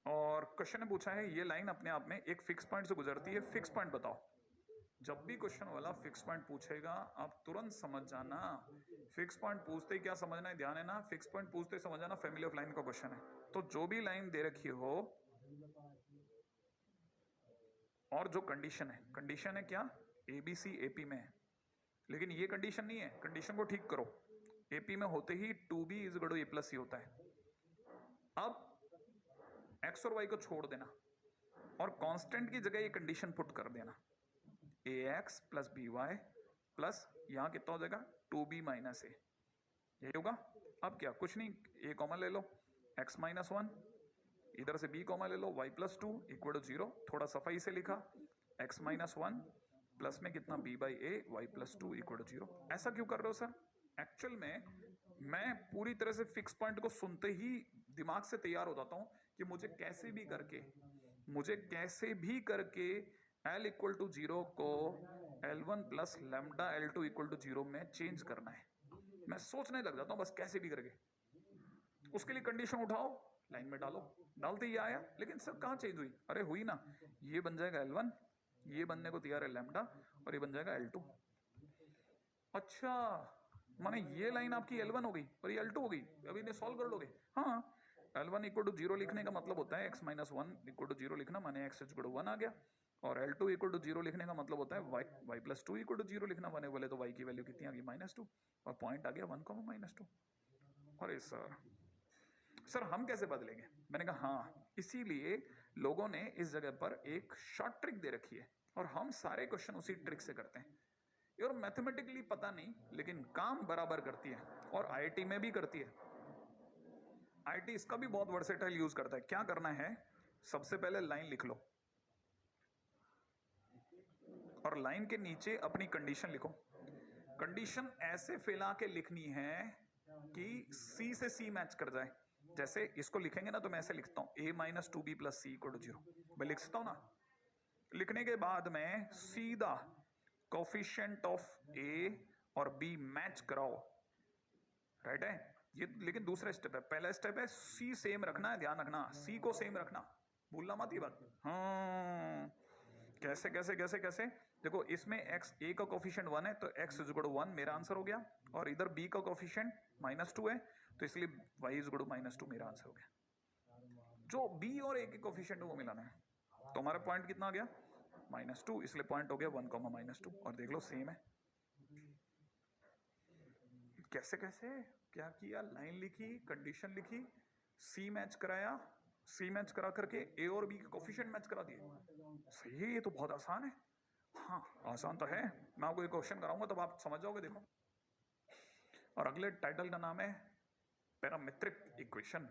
और क्वेश्चन ने पूछा है ये लाइन अपने आप में एक फिक्स पॉइंट से गुजरती है, फिक्स पॉइंट बताओ। जब भी क्वेश्चन वाला फिक्स पॉइंट पूछेगा आप तुरंत समझ जाना, फिक्स पॉइंट पूछते ही क्या समझना है, ध्यान है ना, फिक्स पॉइंट पूछते ही समझ जाना फैमिली ऑफ लाइन का क्वेश्चन है। तो जो भी लाइन दे रखी हो और जो कंडीशन है क्या, एबीसी एपी में है, लेकिन ये कंडीशन नहीं है, कंडीशन को ठीक करो। एपी में होते ही 2b is equal to A plus C होता है। अब एक्स और वाई को छोड़ देना और कांस्टेंट की जगह ये कंडीशन पुट कर देना, A X plus B Y plus यहां कितना हो जाएगा 2b माइनस ए, यही होगा। अब क्या, कुछ नहीं, ए कॉमन ले लो, x माइनस 1, इधर से b कॉमन ले लो, y प्लस 2 इक्वल टू 0, थोड़ा सफाई से लिखा, x माइनस 1 प्लस में कितना b by a, y plus 2 equal to 0। ऐसा क्यों कर रहे हो सर? एक्चुअल में मैं पूरी तरह से फिक्स पॉइंट को सुनते ही दिमाग से तैयार हो जाता हूं कि मुझे कैसे भी करके L इक्वल टू 0 को L1 plus lambda L2 equal to 0 में चेंज करना है। मैं सोचने लग जाता हूं बस कैसे भी करके, उसके लिए कंडीशन उठाओ, लाइन में डालो, डालते ही आया, लेकिन सर कहां चेंज हुई? अरे हुई ना, ये बन जाएगा L1, ये बनने को तैयार है लेमडा, और ये बन जाएगा L2। अच्छा, माने ये लाइन आपकी L1 हो गई और ये L2 हो गई, अभी इन्हें सॉल्व कर लोगे? हाँ, L1 इक्वल टू 0 लिखने का मतलब होता है x माइनस 1 इक्वल टू 0 लिखना, माने x इक्वल टू 1 आ गया। और L2 इक्वल टू 0 लिखने का मतलब होता है y प्लस 2 इक्वल टू 0 लिखना, माने बोले तो y की वैल्यू कितनी आ गई, -2, और पॉइंट आ गया 1, -2। अरे सर हम कैसे बदलेंगे? मैंने कहा हाँ, इसीलिए लोगों ने इस जगह पर एक शॉर्ट ट्रिक दे रखी है और हम सारे क्वेश्चन उसी ट्रिक से करते हैं। और मैथमेटिकली पता नहीं, लेकिन काम बराबर करती है, और आईआईटी में भी करती है। आईआईटी इसका भी बहुत वर्सेटाइल यूज करता है। क्या करना है, सबसे पहले लाइन लिख लो और लाइन के नीचे अपनी कंडीशन लिखो। कंडीशन ऐसे फैला के लिखनी है कि सी से सी मैच कर जाए। जैसे इसको लिखेंगे ना, तो मैं ऐसे लिखता हूं a minus 2b plus c equal to 0, मैं लिख सकता हूं ना। लिखने के बाद में सीधा कोफिशिएंट ऑफ ए और बी मैच कराओ, राइट है ये। लेकिन दूसरा स्टेप है, पहला स्टेप है सी सेम रखना है, ध्यान रखना, सी को सेम रखना, भूलना मत ये बात। हाँ, कैसे कैसे कैसे कैसे, देखो इसमें x a का कोफिशिएंट 1 है, तो x इज इक्वल टू 1 मेरा आंसर हो गया, और इधर b का कोफिशिएंट -2 है, तो इसलिए y इज इक्वल टू -2 मेरा आंसर हो गया। जो b और a के कोफिशिएंट वो मिलाना है, तो हमारा पॉइंट कितना आ गया, -2, इसलिए पॉइंट हो गया 1, -2, और देख लो सेम है। कैसे कैसे क्या किया, लाइन लिखी, कंडीशन लिखी, सी मैच कराया, सी मैच करा करके ए और बी के कोफिशिएंट मैच करा दिए। सही है, ये तो बहुत आसान है। हाँ आसान तो है, मैं आपको एक क्वेश्चन कराऊंगा तब आप समझ जाओगे, देखो। और अगले टाइटल का नाम है पैरामेट्रिक इक्वेशन।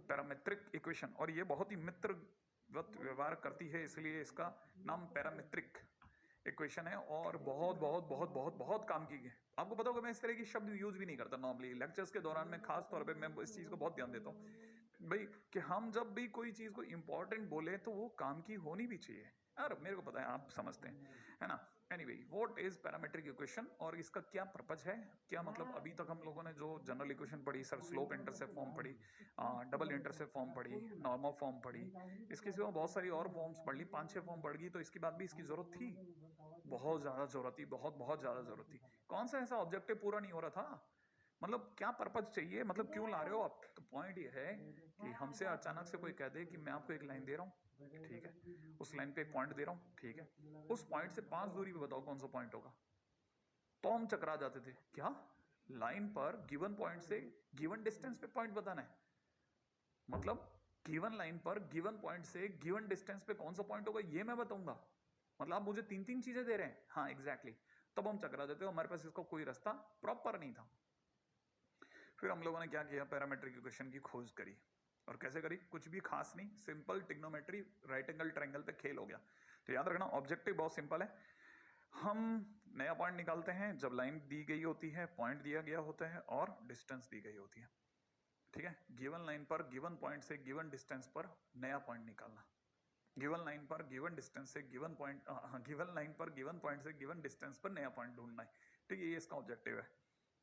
पैरामेट्रिक इक्वेशन, और ये बहुत ही मित्रवत व्यवहार करती है, इसलिए इसका नाम पैरामेट्रिक इक्वेशन है, और बहुत बहुत बहुत बहुत बहुत काम की है। आपको पता होगा मैं इस तरह की शब्द यूज भी नहीं करता नॉर्मली लेक्चर्स के दौरान में, खास तौर पे मैं इस चीज को बहुत ध्यान देता हूँ भाई, कि हम जब भी कोई चीज को इंपॉर्टेंट बोले तो वो काम की होनी भी चाहिए। यार मेरे को पता है आप समझते हैं, है ना। Anyway, what is parametric equation और इसका क्या पर्पज है, क्या मतलब। अभी तक हम लोगों ने जो जनरल इक्वेशन पढ़ी सर, स्लोप इंटरसेप्ट फॉर्म पढ़ी, डबल इंटरसेप्ट फॉर्म पढ़ी, नॉर्मल फॉर्म पढ़ी, इसके सिवा बहुत सारी और फॉर्म्स पढ़ ली, 5-6 फॉर्म पढ़ गई, तो इसके बाद भी इसकी जरूरत थी, बहुत ज्यादा जरूरत थी, बहुत बहुत ज्यादा जरूरत थी। कौन सा ऐसा ऑब्जेक्टिव पूरा नहीं हो रहा था, मतलब क्या पर्पज चाहिए, मतलब क्यों ला रहे हो आप? तो पॉइंट ये है कि हमसे अचानक से कोई कह दे कि मैं आपको एक लाइन दे रहा हूँ, ठीक है, उस लाइन पे एक पॉइंट दे रहा हूँ, ठीक है, उस पॉइंट से 5 दूरी पे बताओ कौन सा पॉइंट होगा। तो हम चकरा जाते थे, क्या लाइन पर गिवन पॉइंट से गिवन डिस्टेंस पे पॉइंट बताना है, मतलब गिवन लाइन पर गिवन पॉइंट से गिवन डिस्टेंस पे कौन सा पॉइंट होगा ये मैं बताऊंगा, मतलब आप मुझे 3-3 चीजें दे रहे हैं। हाँ एग्जैक्टली, तब हम चकरा देते हो, हमारे पास इसका कोई रास्ता प्रॉपर नहीं था। फिर हम लोगों ने क्या किया, पैरामेट्रिक इक्वेशन की खोज करी। और कैसे करी? कुछ भी खास नहीं, simple trigonometry, right angle triangle पे खेल हो गया। तो याद रखना ऑब्जेक्टिव बहुत सिंपल है, हम नया पॉइंट निकालते हैं जब लाइन दी गई होती है, पॉइंट दिया गया होता है और डिस्टेंस दी गई होती है, ठीक है। गिवन लाइन पर गिवन पॉइंट से गिवन डिस्टेंस पर नया पॉइंट निकालना, गिवन लाइन पर गिवन डिस्टेंस से गिवन पॉइंट, गिवन लाइन पर गिवन पॉइंट से गिवन डिस्टेंस पर नया पॉइंट ढूंढना है, ठीक है। ये इसका ऑब्जेक्टिव है,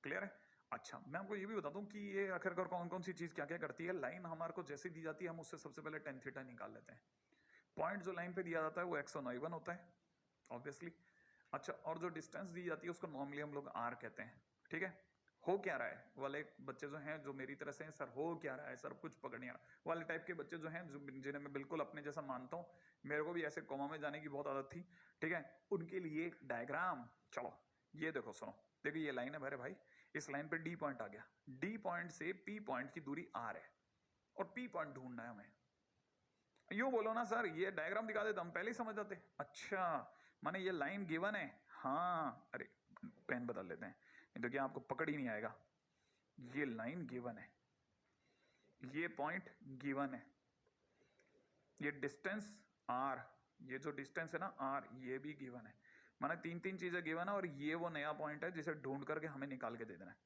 क्लियर है। अच्छा, मैं आपको ये भी बता दूं कि ये आखिरकार कौन कौन सी चीज क्या क्या करती है। लाइन हमारे को जैसे दी जाती है हम उससे सबसे पहले टेन थीटा निकाल लेते हैं। पॉइंट जो लाइन पे दिया जाता है वो x1 y1 होता है ऑब्वियसली। अच्छा, और जो डिस्टेंस दी जाती है उसको नॉर्मली हम लोग r कहते हैं, ठीक है। हो क्या रहा है वाले बच्चे जो हैं, जो मेरी तरह से हैं, सर हो क्या रहा है सर, कुछ पकड़ नहीं आ रहा वाले टाइप के बच्चे जो हैं, जो जिन्हें मैं बिल्कुल अपने जैसा मानता हूँ, मेरे को भी ऐसे कोमा में जाने की बहुत आदत थी, ठीक है, उनके लिए एक डायग्राम। चलो ये देखो, सुनो, देखो ये लाइन है मेरे भाई, इस लाइन पे डी पॉइंट आ गया, डी पॉइंट से पी पॉइंट की दूरी r है और पी पॉइंट ढूंढना है हमें। यूं बोलो ना सर, ये डायग्राम दिखा देता, हम पहले ही समझ जाते। अच्छा, माने ये लाइन गिवन है, हाँ, अरे पेन बदल लेते हैं, नहीं तो क्या आपको पकड़ ही नहीं आएगा। ये लाइन गिवन है, ये पॉइंट गिवन है, ये डिस्टेंस r, ये जो डिस्टेंस है ना r, ये भी गिवन है। माने तीन तीन चीजें गिवन है और ये वो नया पॉइंट है जिसे ढूंढ करके हमें निकाल के दे देना है।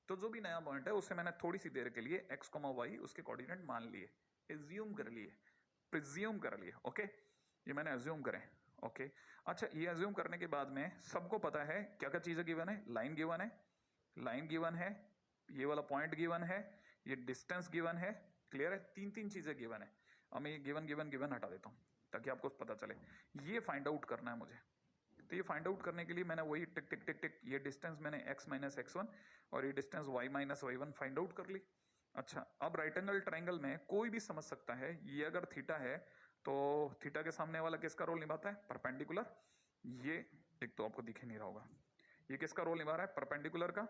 तो जो भी नया पॉइंट है उससे मैंने थोड़ी सी देर के लिए x, y उसके कोऑर्डिनेट मान लिए, एज्यूम कर लिए, प्रिज्यूम कर लिए, ओके, ये मैंने एज्यूम करें, ओके। अच्छा, ये एज्यूम करने के बाद में सबको पता है क्या क्या चीजें गिवन है, लाइन गिवन है, लाइन गिवन है, ये वाला पॉइंट गिवन है, ये डिस्टेंस गिवन है, क्लियर है, तीन तीन चीजें गिवन है। अब मैं ये गिवन गिवन गिवन हटा देता हूँ ताकि आपको पता चले। ये फाइंड आउट करना है मुझे, तो ये फाइंड आउट करने के लिए मैंने वही टिक टिक टिक टिक, ये डिस्टेंस मैंने x माइनस x1 और ये distance y minus y1 find out कर ली। अच्छा, अब राइट एंगल ट्रायंगल में कोई भी समझ सकता है, ये अगर थीटा है तो थीटा के सामने वाला किसका रोल निभाता है, परपेंडिकुलर। ये एक तो आपको दिख ही नहीं रहा होगा, ये किसका रोल निभा रहा है, परपेंडिकुलर का,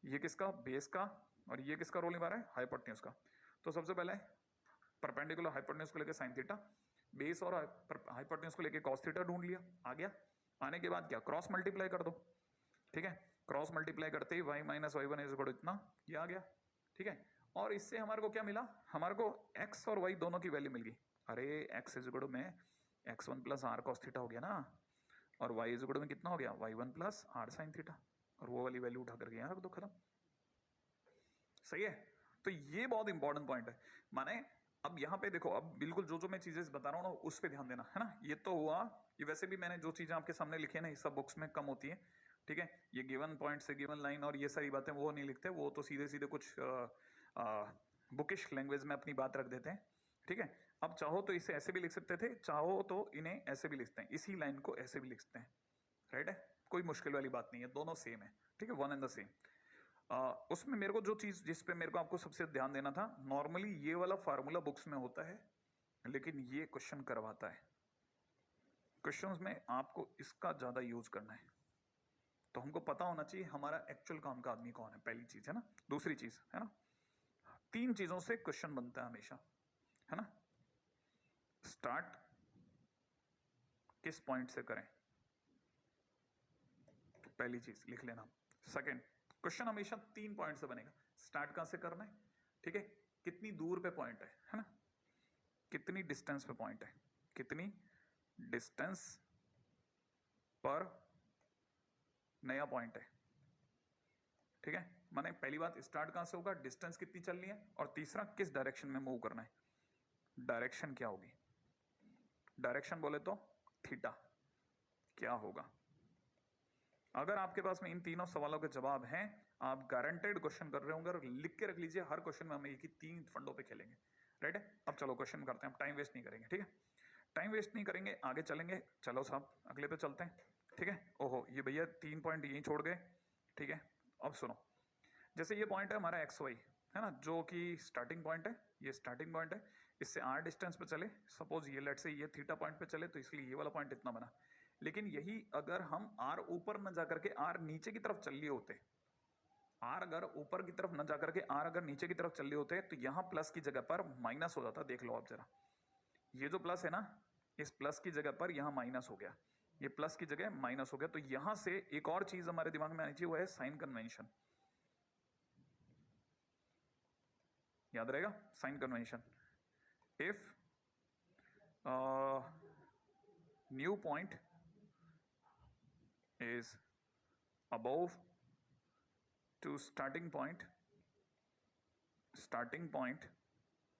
ये किसका, बेस का, और ये किसका रोल निभा रहा है, हाइपोटेन्यूज का। तो सबसे पहले परपेंडिकुलर हाइपोटेन्यूज को लेकर साइन थीटा, बेस और हाइपोटेन्यूज को लेकर कॉस थीटा ढूंढ लिया, आ गया। आने के बाद क्या, क्रॉस मल्टीप्लाई कर दो, ठीक है, क्रॉस मल्टीप्लाई करते ही y minus y1 is equal to इतना, ये आ गया, ठीक है। और इससे हमारे को क्या मिला, हमारे को x और y दोनों की वैल्यू मिल गई। अरे x इज इक्वल टू में x1 plus r cos theta हो गया ना, और y इज इक्वल टू में कितना हो गया, y1 plus r sin theta, और वो वाली वैल्यू उठा करके यहाँ रख दो, खत्म। सही है, तो ये बहुत इंपॉर्टेंट पॉइंट है। माने अब यहाँ पे देखो, अब बिल्कुल जो जो मैं चीजें बता रहा हूँ ना उस पर ध्यान देना है ना। ये तो हुआ, ये वैसे भी मैंने जो चीजें आपके सामने लिखी है ना, ये सब बुक्स में कम होती है, ठीक है। ये गिवन पॉइंट से गिवन लाइन और ये सारी बातें वो नहीं लिखते, वो तो सीधे सीधे कुछ बुकिश लैंग्वेज में अपनी बात रख देते हैं, ठीक है। अब चाहो तो इसे ऐसे भी लिख सकते थे, चाहो तो इन्हें ऐसे भी लिखते हैं, इसी लाइन को ऐसे भी लिखते हैं, राइट है, कोई मुश्किल वाली बात नहीं है, दोनों सेम है, ठीक है, वन एंड द सेम। उसमें मेरे को जो चीज जिस पे मेरे को आपको सबसे ध्यान देना था, नॉर्मली ये वाला फार्मूला बुक्स में होता है, लेकिन ये क्वेश्चन करवाता है, क्वेश्चंस में आपको इसका ज्यादा यूज करना है। तो हमको पता होना चाहिए हमारा एक्चुअल काम का आदमी कौन है, पहली चीज है ना। दूसरी चीज है ना, तीन चीजों से क्वेश्चन बनता है हमेशा, है ना। स्टार्ट किस पॉइंट से करें, पहली चीज लिख लेना। सेकंड, क्वेश्चन हमेशा तीन पॉइंट से बनेगा, स्टार्ट कहां से करना है, ठीक है, कितनी दूर पे पॉइंट है ना, कितनी डिस्टेंस पे पॉइंट है, कितनी डिस्टेंस पर नया पॉइंट है, ठीक है। माने पहली बात स्टार्ट कहां से होगा, डिस्टेंस कितनी चलनी है, और तीसरा किस डायरेक्शन में मूव करना है, डायरेक्शन क्या होगी, डायरेक्शन बोले तो थीटा क्या होगा। अगर आपके पास में इन तीनों सवालों के जवाब हैं, आप गारंटेड क्वेश्चन कर रहे होंगे, और लिख के रख लीजिए, हर क्वेश्चन में हम एक ही तीन फंडों पे खेलेंगे, राइट है। अब चलो क्वेश्चन करते हैं, टाइम वेस्ट नहीं करेंगे, ठीक है, टाइम वेस्ट नहीं करेंगे, आगे चलेंगे। चलो साहब अगले पे चलते हैं, ठीक है। ओहो, ये भैया तीन पॉइंट यहीं छोड़ गए, ठीक है। अब सुनो, जैसे ये पॉइंट है हमारा एक्स वाई, है ना, जो कि स्टार्टिंग पॉइंट है, ये स्टार्टिंग पॉइंट है, इससे r डिस्टेंस पे चले, सपोज ये लेट से ये थीटा पॉइंट पे चले, तो इसलिए ये वाला पॉइंट इतना बना। लेकिन यही अगर हम r ऊपर न जाकर के r नीचे की तरफ चल लिए होते, r अगर ऊपर की तरफ न जाकर के r अगर नीचे की तरफ चल लिए होते, तो यहाँ प्लस की जगह पर माइनस हो जाता। देख लो आप जरा, ये जो प्लस है ना, इस प्लस की जगह पर यहाँ माइनस हो गया, ये प्लस की जगह माइनस हो गया। तो यहां से एक और चीज हमारे दिमाग में आनी चाहिए, वो है साइन कन्वेंशन। याद रहेगा sign convention, if new point is above to starting point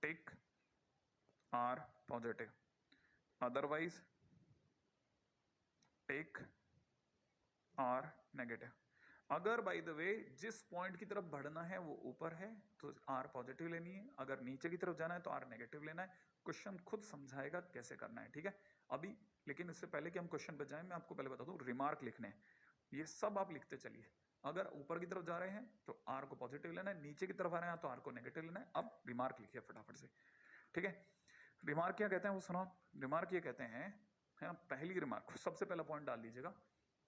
take R positive, otherwise take R negative. अगर बाय द वे जिस पॉइंट की तरफ बढ़ना है वो ऊपर है तो R पॉजिटिव लेनी है, अगर नीचे की तरफ जाना है तो R नेगेटिव लेना है। क्वेश्चन खुद समझाएगा कैसे करना है, ठीक है अभी। लेकिन इससे पहले कि हम क्वेश्चन पे जाएं, मैं आपको पहले बता दूं रिमार्क लिखने हैं, ये सब आप लिखते चलिए। अगर ऊपर की तरफ जा रहे हैं तो R को पॉजिटिव लेना है, नीचे की तरफ आ रहे हैं तो R को नेगेटिव लेना है। अब रिमार्क लिखिए फटाफट से, ठीक है। रिमार्क क्या कहते हैं वो सुनो। रिमार्क ये कहते हैं, पहली रिमार्क सबसे पहला पॉइंट डाल दीजिएगा,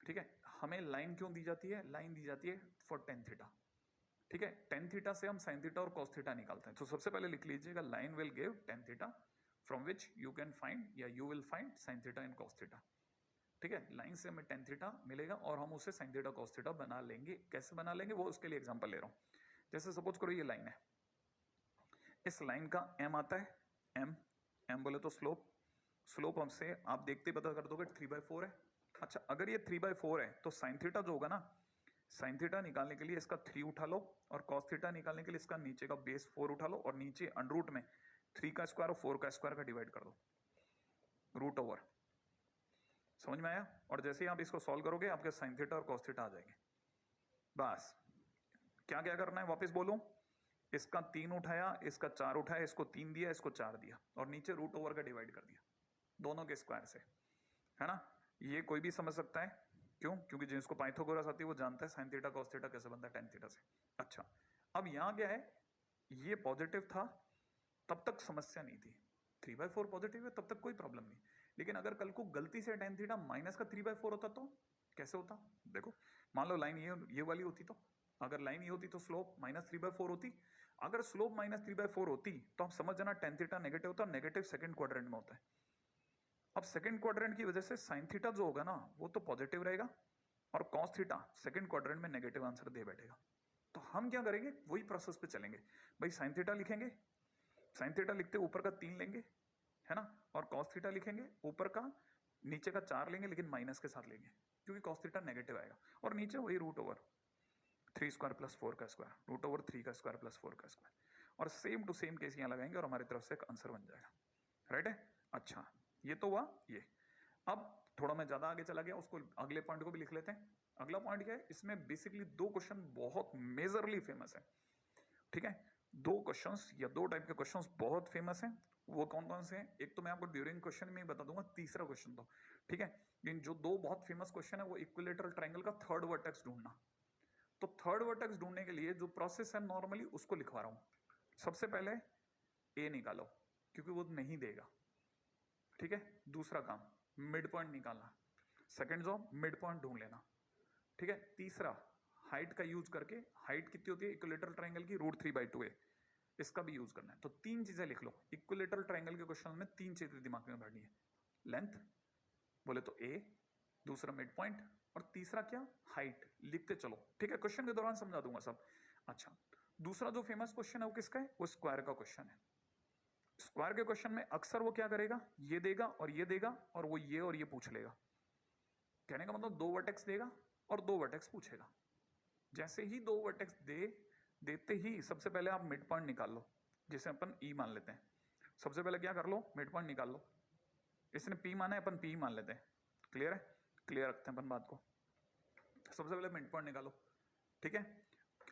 ठीक है। हमें लाइन क्यों दी जाती है? लाइन दी जाती है फॉर टेन थीटा, ठीक है। टेन थीटा से हम साइन थीटा और कॉस थीटा निकालते हैं। तो सबसे पहले लिख लीजिएगा line will give tan theta from which you can find या you will find sine theta and cos theta, ठीक है। लाइन से हमें टेन थीटा मिलेगा और हम उसे साइन थीटा कॉस थीटा बना लेंगे। कैसे बना लेंगे वो उसके लिए एग्जांपल ले रहा हूं। जैसे सपोज करो ये लाइन है, इस लाइन का एम आता है, एम बोले तो स्लोप हमसे आप देखते ही पता कर दोगे 3/4 है। अच्छा अगर ये 3/4 है तो साइन थीटा जो होगा ना, साइन थीटा निकालने के लिए इसका 3 उठा लो और कॉस थीटा निकालने के लिए इसका नीचे का बेस 4 उठा लो और नीचे अंडर रूट में 3 का स्क्वायर और 4 का स्क्वायर का डिवाइड कर दो, रूट ओवर। समझ में आया? और जैसे ही आप इसको सॉल्व करोगे आपके साइन थीटा और कॉस थीटा आ जाएंगे। बस क्या क्या करना है वापस बोलूं, इसका 3 उठाया, इसका 4 उठाया, इसको 3 दिया, इसको 4 दिया और नीचे रूट ओवर का डिवाइड कर दिया दोनों के स्क्वायर से, है ना। ये कोई भी समझ सकता है, क्यों? क्योंकि जिसको पाइथागोरस आती है वो जानता है साइन थीटा कॉस थीटा कैसे बनता है टेन थीटा से। अच्छा अब यहाँ क्या है, ये पॉजिटिव था तब तक समस्या नहीं थी, 3/4 पॉजिटिव है तब तक कोई प्रॉब्लम नहीं। लेकिन अगर कल को गलती से टेन थीटा माइनस का 3/4 होता तो कैसे होता? देखो मान लो लाइन ये वाली होती, तो अगर लाइन ये होती तो स्लोप -3/4 होती। अगर स्लोप -3/4 होती तो आप समझ जाना टेन थीटा नेगेटिव होता, नेगेटिव सेकंड क्वाड्रेंट में होता है। अब सेकंड क्वाड्रेंट की वजह से साइन थीटा जो होगा ना वो तो पॉजिटिव रहेगा और कॉस थीटा सेकंड क्वाड्रेंट में नेगेटिव आंसर दे बैठेगा। तो हम क्या करेंगे, वही प्रोसेस पे चलेंगे भाई। साइन थीटा लिखेंगे, साइन थीटा लिखते ऊपर का 3 लेंगे, है ना, और कॉस थीटा लिखेंगे ऊपर का, नीचे का 4 लेंगे लेकिन माइनस के साथ लेंगे क्योंकि कॉस थीटा नेगेटिव आएगा, और नीचे वही रूट ओवर 3 स्क्वायर प्लस 4 का स्क्वायर, रूट ओवर 3 का स्क्वायर प्लस 4 का स्क्वायर, और सेम टू सेम केस यहाँ लगाएंगे और हमारी तरफ से एक आंसर बन जाएगा। राइट है? अच्छा ये तो हुआ ये। अब थोड़ा मैं ज्यादा आगे चला गया, उसको अगले पॉइंट को भी लिख लेते हैं। अगला पॉइंट क्या है, इसमें बेसिकली 2 क्वेश्चन बहुत मेजरली फेमस है, ठीक है। 2 क्वेश्चंस या 2 टाइप के क्वेश्चंस बहुत फेमस हैं। वो कौन कौन से हैं? एक तो मैं आपको ड्यूरिंग क्वेश्चन में ही बता दूंगा, तीसरा क्वेश्चन तो, ठीक है। लेकिन जो 2 बहुत फेमस क्वेश्चन है वो इक्विलेटरल ट्रायंगल का थर्ड वर्टेक्स ढूंढना। तो थर्ड वर्टेक्स ढूंढने के लिए जो प्रोसेस है नॉर्मली उसको लिखवा रहा हूं। सबसे पहले ए निकालो क्योंकि वो नहीं देगा, ठीक है। दूसरा काम मिड पॉइंट निकालना, सेकंड जॉब मिड पॉइंट ढूंढ लेना, ठीक है। तीसरा हाइट का यूज करके, हाइट कितनी होती है इक्विलेटरल ट्रायंगल की, √3/2 है, इसका भी यूज करना है। तो 3 चीजें लिख लो। इक्विलेटरल ट्रायंगल के क्वेश्चन में 3 चीजें दिमाग में भरनी है, लेंथ बोले तो ए, दूसरा मिड पॉइंट, और तीसरा क्या, हाइट। लिखते चलो, ठीक है, क्वेश्चन के दौरान समझा दूंगा सब। अच्छा दूसरा जो फेमस क्वेश्चन है वो किसका है, वो स्क्वायर का क्वेश्चन है। स्क्वायर के क्वेश्चन में अक्सर वो क्या करेगा, ये देगा और ये देगा और वो ये और ये पूछ लेगा। कहने का मतलब 2 वर्टेक्स देगा और 2 वर्टेक्स पूछेगा। जैसे ही 2 वर्टेक्स देते ही सबसे पहले आप मिड पॉइंट निकाल लो, जिसे अपन ई मान लेते हैं। सबसे पहले क्या कर लो, मिड पॉइंट निकाल लो। इसने पी माना है, अपन पी मान लेते हैं। क्लियर है? क्लियर रखते हैं अपन बात को। सबसे पहले मिड पॉइंट निकालो, ठीक है।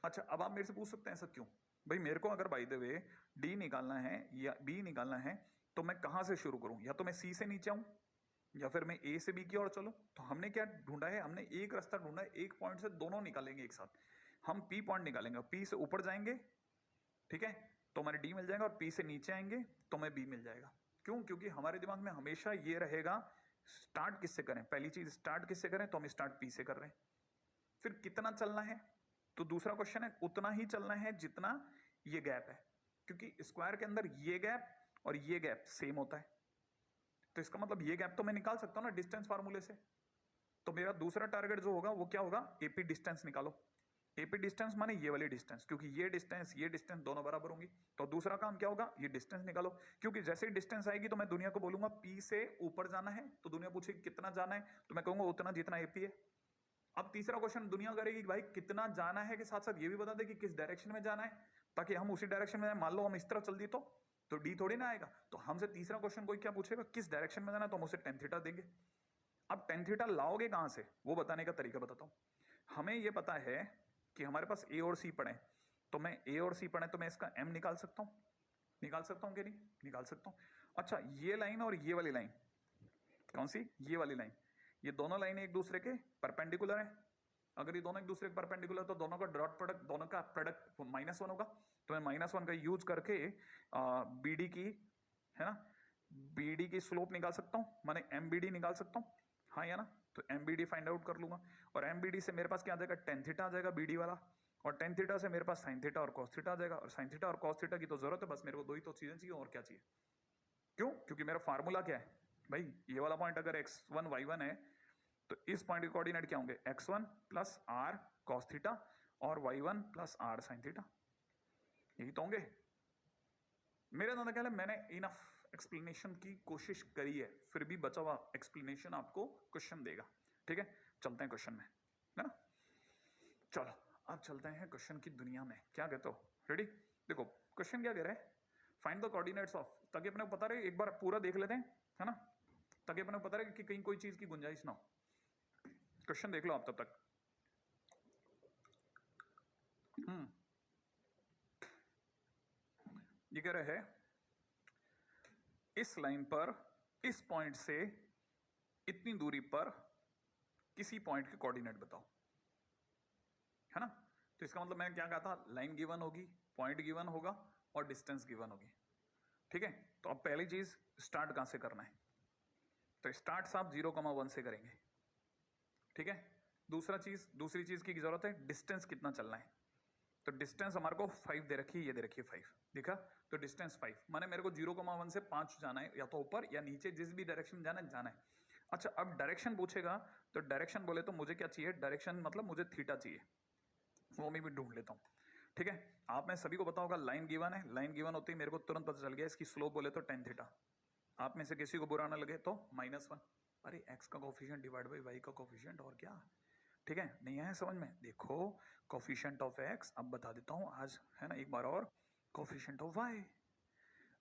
अच्छा अब आप मेरे से पूछ सकते हैं ऐसा क्यों भाई, मेरे को अगर बाय द वे डी निकालना है या बी निकालना है तो मैं कहां से शुरू करूं, या तो मैं सी से नीचे आऊं या फिर मैं ए से बी की ओर चलूं। तो हमने क्या ढूंढा है, हमने एक रास्ता ढूंढा है, एक पॉइंट से दोनों निकालेंगे एक साथ। हम पी पॉइंट निकालेंगे, पी से ऊपर जाएंगे, ठीक है, तो हमारे डी मिल जाएगा, और पी से नीचे आएंगे तो हमें बी मिल जाएगा। क्यों? क्योंकि हमारे दिमाग में हमेशा ये रहेगा स्टार्ट किससे करें, पहली चीज स्टार्ट किससे करें, तो हम स्टार्ट पी से कर रहे हैं। फिर कितना चलना है, तो दूसरा क्वेश्चन है उतना ही चलना है जितना ये गैप है, क्योंकि स्क्वायर के अंदर ये गैप और ये गैप सेम होता है। तो इसका मतलब ये गैप तो मैं निकाल सकता हूं ना डिस्टेंस फार्मूले से। तो मेरा दूसरा टारगेट जो होगा वो क्या होगा, एपी डिस्टेंस निकालो। एपी डिस्टेंस माने ये वाली डिस्टेंस, क्योंकि ये डिस्टेंस दोनों बराबर होंगी। तो दूसरा काम क्या होगा, ये डिस्टेंस निकालो, क्योंकि जैसे ही डिस्टेंस आएगी तो मैं दुनिया को बोलूंगा पी से ऊपर जाना है, तो दुनिया पूछेगी कितना जाना है, तो मैं कहूंगा उतना जितना एपी है। अब तीसरा क्वेश्चन दुनिया करेगी भाई कितना जाना है के साथ साथ ये भी बता दे कि किस डायरेक्शन में जाना है, ताकि हम उसी डायरेक्शन में जाए। मान लो हम इस तरफ चल दी तो डी थोड़ी ना आएगा। तो हमसे तीसरा क्वेश्चन कोई क्या पूछेगा, किस डायरेक्शन में जाना है, तो हम उसे टेन थीटा देंगे। अब टेन थीटा लाओगे कहां से, वो बताने का तरीका बताता हूं। हमें ये पता है कि हमारे पास ए और सी पड़े, तो मैं ए और सी पड़े तो मैं इसका एम निकाल सकता हूं कि नहीं, निकाल सकता हूं। अच्छा, ये लाइन और ये वाली लाइन कौन सी, ये वाली लाइन, ये दोनों लाइनें एक दूसरे के परपेंडिकुलर है। अगर ये दोनों एक दूसरे के परपेंडिकुलर तो दोनों का डॉट प्रोडक्ट, दोनों का प्रोडक्ट -1 होगा। तो मैं -1 का यूज करके बीडी की, है ना, बीडी की स्लोप निकाल सकता हूं, माने एमबीडी निकाल सकता हूं, हाँ या ना। तो एमबीडी फाइंड आउट कर लूंगा, और एमबीडी से मेरे पास क्या आ जाएगा, टेन थीटा आ जाएगा बीडी वाला, और टेन थीटा से मेरे पास साइन थीटा और कॉस थीटा आ जाएगा। और साइन थीटा और कॉस थीटा की तो जरूरत है, बस मेरे को दो ही तो चीजें चाहिए, और क्या चाहिए। क्यों, क्योंकि मेरा फार्मूला क्या है भाई, ये वाला पॉइंट अगर x1 y1 है तो इस पॉइंट के कोऑर्डिनेट क्या होंगे, x1 plus are cos theta और y1 plus are sine theta, यही तो होंगे। मेरा अंदाजा ख्याल है मैंने इनफ एक्सप्लेनेशन की कोशिश करी है, फिर भी बचा हुआ एक्सप्लेनेशन आपको क्वेश्चन देगा। ठीक है, चलते हैं क्वेश्चन में, है ना। चलो अब चलते हैं क्वेश्चन की दुनिया में, क्या कहते हो, रेडी। देखो क्वेश्चन क्या कह रहा है, फाइंड द कोऑर्डिनेट्स ऑफ, ताकि अपने को पता रहे, एक बार पूरा देख लेते हैं, है ना, ताकि अपने को पता रहे कि कहीं कोई चीज की गुंजाइश ना हो। क्वेश्चन देख लो आप तब तक। ये कह रहे हैं इस लाइन पर इस पॉइंट से इतनी दूरी पर किसी पॉइंट के कोऑर्डिनेट बताओ, है ना। तो इसका मतलब मैंने क्या कहा था, लाइन गिवन होगी, पॉइंट गिवन होगा और डिस्टेंस गिवन होगी। ठीक है, तो अब पहली चीज स्टार्ट कहां से करना है, तो स्टार्ट साहब 0,1 से करेंगे। ठीक है, दूसरी चीज की जरूरत है, डिस्टेंस कितना चलना है। तो डिस्टेंस हमारे को 5 दे रखी है, ये दे रखी है 5, देखा। तो डिस्टेंस 5 माने मेरे को 0,1 से 5 जाना है, या तो ऊपर या नीचे, जिस भी डायरेक्शन में जाना है। अच्छा, अब डायरेक्शन पूछेगा, तो डायरेक्शन बोले तो मुझे क्या चाहिए, डायरेक्शन मतलब मुझे थीटा चाहिए, वो मैं भी ढूंढ लेता हूँ। ठीक है, आप में सभी को पता होगा लाइन गिवन है, लाइन गिवन होती है मेरे को तुरंत पता चल गया, इसकी स्लोप बोले तो टेन थीटा। आप में से किसी को बुरा ना लगे तो -1, अरे x का कोफिशिएंट डिवाइड बाई y का कोफिशिएंट, और क्या। ठीक है, नहीं है समझ में, देखो कोफिशिएंट ऑफ x, अब बता देता हूँ आज, है ना, एक बार और, कोफिशिएंट ऑफ y।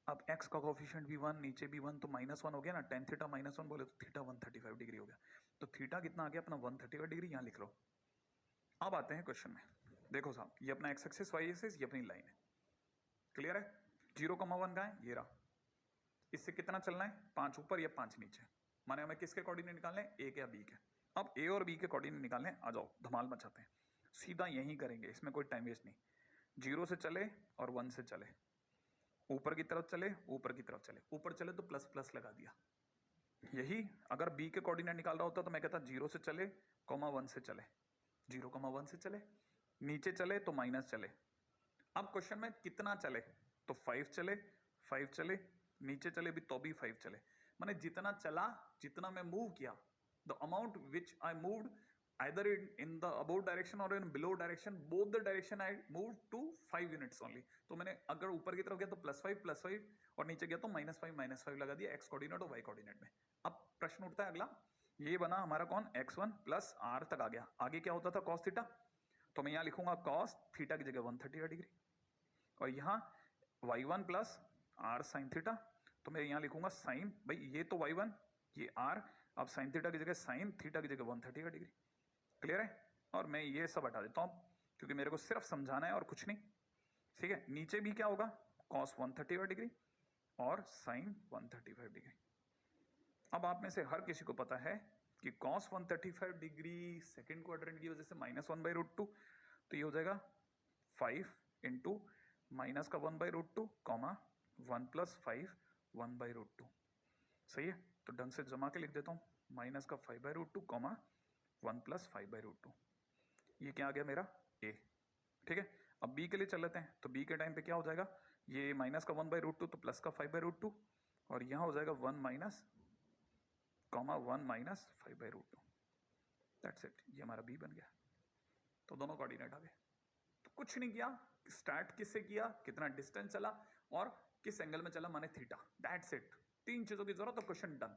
अब x का कोफिशिएंट भी 1, नीचे भी 1, तो -1 हो गया ना, टेन थीटा -1 बोले तो थीटा 135 डिग्री हो गया। तो थीटा कितना आ गया अपना 135 डिग्री, यहाँ लिख लो। अब आते हैं क्वेश्चन में, देखो साहब, ये अपना x एक्सिस y एक्सिस, ये अपनी लाइन है, क्लियर है। 0,1 का है, ये रहा, इससे कितना चलना है, 5 ऊपर या 5 नीचे, माने हमें किसके कोऑर्डिनेट निकालने हैं, ए के या बी के। अब ए और बी के कोऑर्डिनेट निकालने, आ जाओ धमाल मचाते हैं, सीधा यही करेंगे, इसमें कोई टाइम वेस्ट नहीं। 0 से चले और 1 से चले, ऊपर की तरफ चले, ऊपर की तरफ चले, ऊपर चले तो प्लस प्लस लगा दिया। यही अगर बी के कोऑर्डिनेट निकाल रहा होता तो मैं कहता 0 से चले, 1 से चले, 0,1 से चले, नीचे चले तो माइनस चले। अब क्वेश्चन में कितना चले, तो 5 चले, 5 चले, नीचे चले भी तो भी 5 चले, माने जितना चला, जितना मैं मूव किया, the amount which I moved either in the above direction or in below direction, both the direction I moved to 5 units only। तो मैंने अगर ऊपर की तरफ गया तो +5 और नीचे गया तो -5 लगा दिया x कोऑर्डिनेट और y कोऑर्डिनेट में। अब प्रश्न उठता है अगला, ये बना हमारा कौन, x1 प्लस r तक आ गया, आगे क्या होता था cos थीटा, तो मैं यहाँ लिखूंगा cos थीटा की जगह 130 डिग्री, और यहाँ y1 plus r sine theta, तो मैं यहाँ लिखूंगा साइन, भाई ये तो y1 ये r, अब साइन थीटा की जगह साइन थीटा की जगह 130 डिग्री, क्लियर है। और मैं ये सब हटा देता हूं क्योंकि मेरे को सिर्फ समझाना है और कुछ नहीं। ठीक है, नीचे भी क्या होगा, cos 135 डिग्री और sin 135 डिग्री। अब आप में से हर किसी को पता है कि cos 135 डिग्री सेकेंड क्वाड्रेंट की वजह से -1/√2, तो ये हो जाएगा 5 इंटू माइनस का 1/√2 कॉमा 1 + 5 1/√2। सही है, तो ढंग से जमा के लिख देता हूँ, माइनस का 5/√2 कॉमा 1 + 5/√2, ये क्या आ गया मेरा a। ठीक है, अब b के लिए चल लेते हैं, तो b के टाइम पे क्या हो जाएगा, ये माइनस का 1/√2 तो प्लस का 5/√2, और यहाँ हो जाएगा 1 माइनस कॉमा 1 - 5/√2, दैट्स इट, ये हमारा b बन गया। तो दोनों कोऑर्डिनेट आ गए। कुछ नहीं किया, स्टार्ट किससे किया, कितना डिस्टेंस चला और किस एंगल में चला, माने थीटा, दैट्स इट। 3 चीजों की जरूरत, तो क्वेश्चन डन।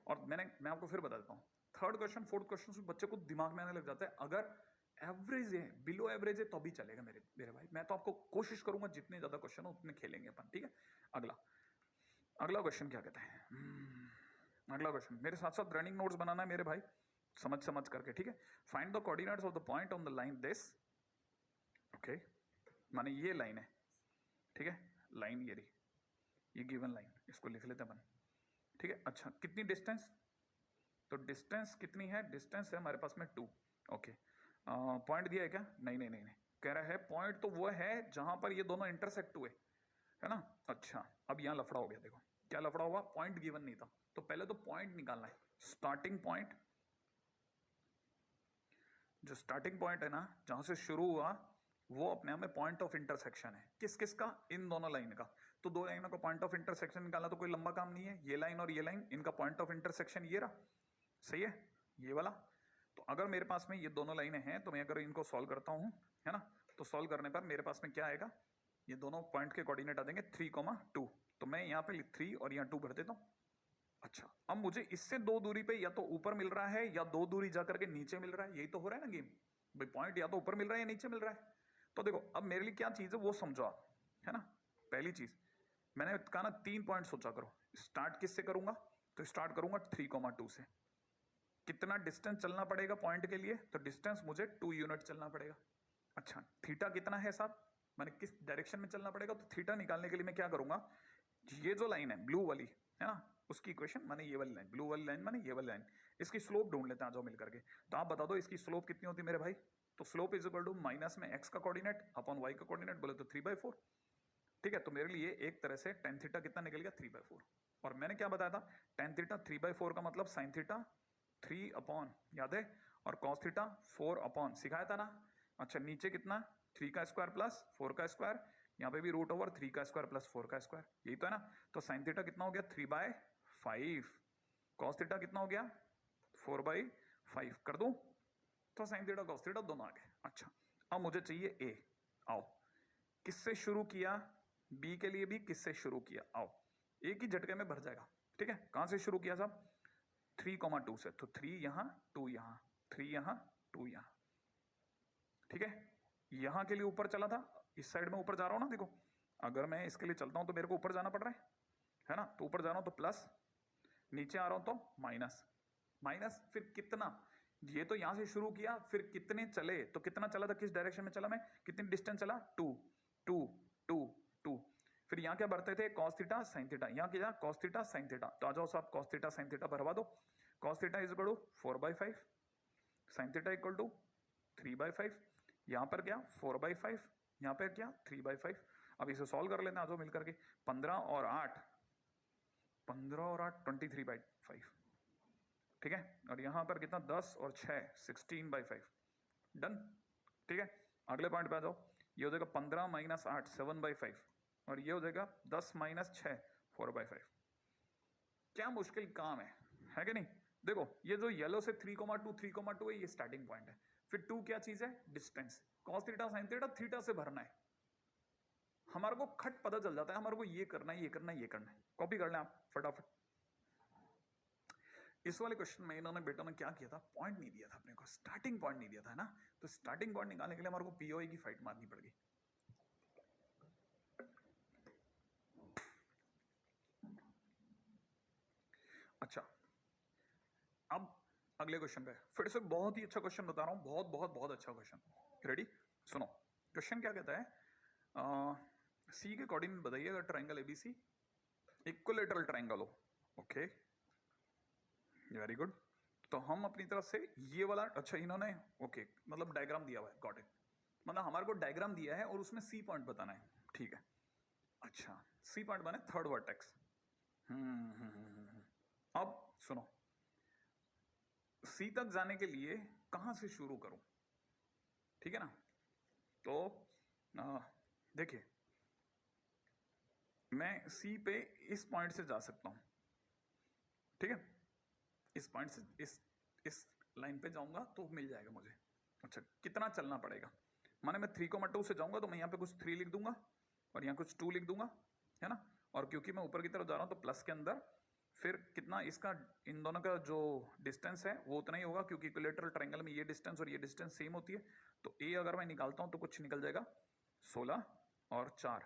और मैं आपको फिर बता देता हूँ, थर्ड क्वेश्चन फोर्थ क्वेश्चन से बच्चे को दिमाग में आने लग जाता है। अगर एवरेज है, बिलो एवरेज है तो भी चलेगा मेरे भाई। मैं तो आपको कोशिश करूंगा जितने ज्यादा क्वेश्चन हो उतने खेलेंगे अपन, ठीक है। अगला क्वेश्चन क्या कहता है, अगला क्वेश्चन मेरे साथ साथ रनिंग नोट्स बनाना है मेरे भाई, समझ करके, ठीक है। Find the coordinates of the point on the line this, okay, माने ये लाइन है, ठीक है, लाइन ये रही, ये गिवन लाइन, इसको लिख लेते हैं अपन, ठीक है। अच्छा, कितनी डिस्टेंस, तो डिस्टेंस कितनी है, डिस्टेंस है हमारे पास में 2, ओके। पॉइंट दिया है क्या, नहीं, कह रहा है पॉइंट तो वो है जहां पर ये दोनों इंटरसेक्ट हुए, है ना। अच्छा, अब यहां लफड़ा हो गया, देखो क्या लफड़ा हुआ, पॉइंट गिवन नहीं था, तो पहले तो पॉइंट निकालना है, स्टार्टिंग पॉइंट, जो स्टार्टिंग पॉइंट है ना, जहां से शुरू हुआ, वो अपने आप में पॉइंट ऑफ इंटरसेक्शन है, किस का, इन दोनों लाइन का। तो दो लाइनों का पॉइंट ऑफ इंटरसेक्शन निकालना तो कोई लंबा काम नहीं है, ये लाइन और ये लाइन, इनका पॉइंट ऑफ इंटरसेक्शन ये रहा, सही है, ये वाला। तो अगर मेरे पास में ये दोनों लाइनें हैं, तो मैं अगर इनको सॉल्व करता हूं, है ना, तो सॉल्व करने पर मेरे पास में क्या आएगा, ये दोनों पॉइंट के कोऑर्डिनेट आ जाएंगे 3,2, तो मैं यहाँ पे 3 और यहाँ 2 भर देता हूँ। अच्छा, अब मुझे इससे 2 दूरी पे या तो ऊपर मिल रहा है या 2 दूरी जाकर के नीचे मिल रहा है, यही तो हो रहा है ना गेम भाई, पॉइंट या तो ऊपर मिल रहा है या नीचे मिल रहा है। तो देखो अब मेरे लिए क्या चीज है वो समझो आप, है ना। पहली चीज मैंने कहा ना 3 पॉइंट सोचा करो, स्टार्ट किससे करूंगा, तो स्टार्ट करूंगा 3,2 से। कितना डिस्टेंस चलना पड़ेगा पॉइंट के लिए, तो डिस्टेंस मुझे 2 यूनिट चलना पड़ेगा। अच्छा, थीटा कितना है साहब, मैंने किस डायरेक्शन में चलना पड़ेगा, तो थीटा निकालने के लिए मैं क्या करूंगा, ये जो लाइन है ब्लू वाली, है ना, उसकी इक्वेशन माने ये वाली लाइन, ब्लू वाली लाइन माने ये वाली लाइन, इसकी स्लोप ढूंढ लेते हैं, आ जाओ मिल करके। तो आप बता दो इसकी स्लोप कितनी होती है मेरे भाई, तो slope is equal to minus में एक्स का कोऑर्डिनेट अपॉन वाई का कोऑर्डिनेट, बोले तो 3/4, ठीक है। तो मेरे लिए एक तरह से टेन थीटा कितना निकल गया, 3/4। और मैंने क्या बताया था, टेन थीटा 3/4 का मतलब साइन थीटा 3 अपॉन, याद है, और कॉस थीटा 4 अपॉन, सिखाया था ना। अच्छा, नीचे कितना, 3 का स्क्वायर प्लस 4 का स्क्वायर, यहाँ पे भी रूट ओवर 3 का स्क्वायर प्लस 4 का स्क्वायर, यही तो है ना। तो साइन थीटा कितना हो गया, 3/5, कॉस थीटा कितना हो गया, 4/5 कर दूं, तो साइन थीटा कॉस थीटा दोनों आ गए। अच्छा, अब मुझे चाहिए ए, आओ किससे शुरू किया, बी के लिए भी किससे शुरू किया, आओ एक ही झटके में भर जाएगा, ठीक है। कहां से शुरू किया साहब, 3,2 से, तो 3 यहां 2 यहां, 3 यहां 2 यहां, ठीक है। यहां के लिए ऊपर चला था, इस साइड में ऊपर जा रहा हूं ना, देखो अगर मैं इसके लिए चलता हूं तो मेरे को ऊपर जाना पड़ रहा है ना, तो ऊपर जा रहा हूं तो प्लस, नीचे आ रहा हूं तो माइनस, माइनस फिर कितना, ये तो यहां से शुरू किया, फिर कितने चले, तो कितना चला था, किस डायरेक्शन में चला मैं, कितनी डिस्टेंस चला, 2 2 2 2, फिर यहाँ क्या बढ़ते थे, कॉस थीटा साइन थीटा, यहाँ क्या कॉस थीटा साइन थीटा, तो आ जाओ साहब कॉस थीटा साइन थीटा भरवा दो। Cos theta is equal to 4/5, sine theta equal to 3/5, यहाँ पर क्या 4/5, यहाँ पर क्या 3/5। अब इसे सॉल्व कर लेते हैं, आ जाओ मिलकर के, 15 और 8 23/5, ठीक है। और यहां पर कितना, 10 और 6 16/5, डन, ठीक है। अगले पॉइंट पे आ जाओ, ये हो जाएगा 15 माइनस 8 7/5, और ये हो जाएगा 10 माइनस 6 4/5। क्या मुश्किल काम है कि नहीं। देखो ये जो येलो से 3,2 है, ये स्टार्टिंग पॉइंट है, फिर 2 क्या चीज है, distance, cos theta sine theta theta से भरना है, हमारे को खट पता चल जाता है, हमारे को ये करना है ये करना है ये करना है। कॉपी कर लें आप फटाफट। इस वाले क्वेश्चन में इन्होंने बेटा ने क्या किया था, पॉइंट नहीं दिया था अपने को, स्टार्टिंग पॉइंट नहीं दिया था ना, तो स्टार्टिंग पॉइंट निकालने के लिए हमारे को पीओई की फाइट मारनी पड़ गई। अच्छा, अब अगले क्वेश्चन पे फिर से बहुत ही अच्छा क्वेश्चन बता रहा हूं, बहुत बहुत बहुत अच्छा क्वेश्चन, रेडी सुनो। क्वेश्चन क्या कहता है, सी के कोऑर्डिनेट बताइए अगर ट्राइंगल एबीसी इक्विलेटरल ट्राइंगल हो, ओके वेरी गुड। तो हम अपनी तरफ से ये वाला, अच्छा इन्होंने ओके मतलब डायग्राम दिया हुआ है, गॉट इट, मतलब हमारे को डायग्राम दिया है और उसमें सी पॉइंट बताना है, ठीक है। अच्छा, सी पॉइंट बने थर्ड वर्टेक्स। अब सुनो, सी तक जाने के लिए कहां से शुरू करूं, ठीक है ना। तो देखिए मैं सी पे इस पॉइंट से जा सकता हूं, ठीक है, इस पॉइंट से इस लाइन पे जाऊंगा तो मिल जाएगा मुझे। अच्छा, कितना चलना पड़ेगा, माने मैं 3,2 से जाऊंगा तो मैं यहाँ पे कुछ 3 लिख दूंगा और यहाँ कुछ 2 लिख दूंगा, है ना। और क्योंकि मैं ऊपर की तरफ जा रहा हूँ तो प्लस के अंदर फिर कितना इसका इन दोनों का जो डिस्टेंस है वो उतना ही होगा, क्योंकि इक्विलेटरल ट्रायंगल में ये डिस्टेंस और ये डिस्टेंस सेम होती है। तो ए अगर मैं निकालता हूँ तो कुछ निकल जाएगा 16 और 4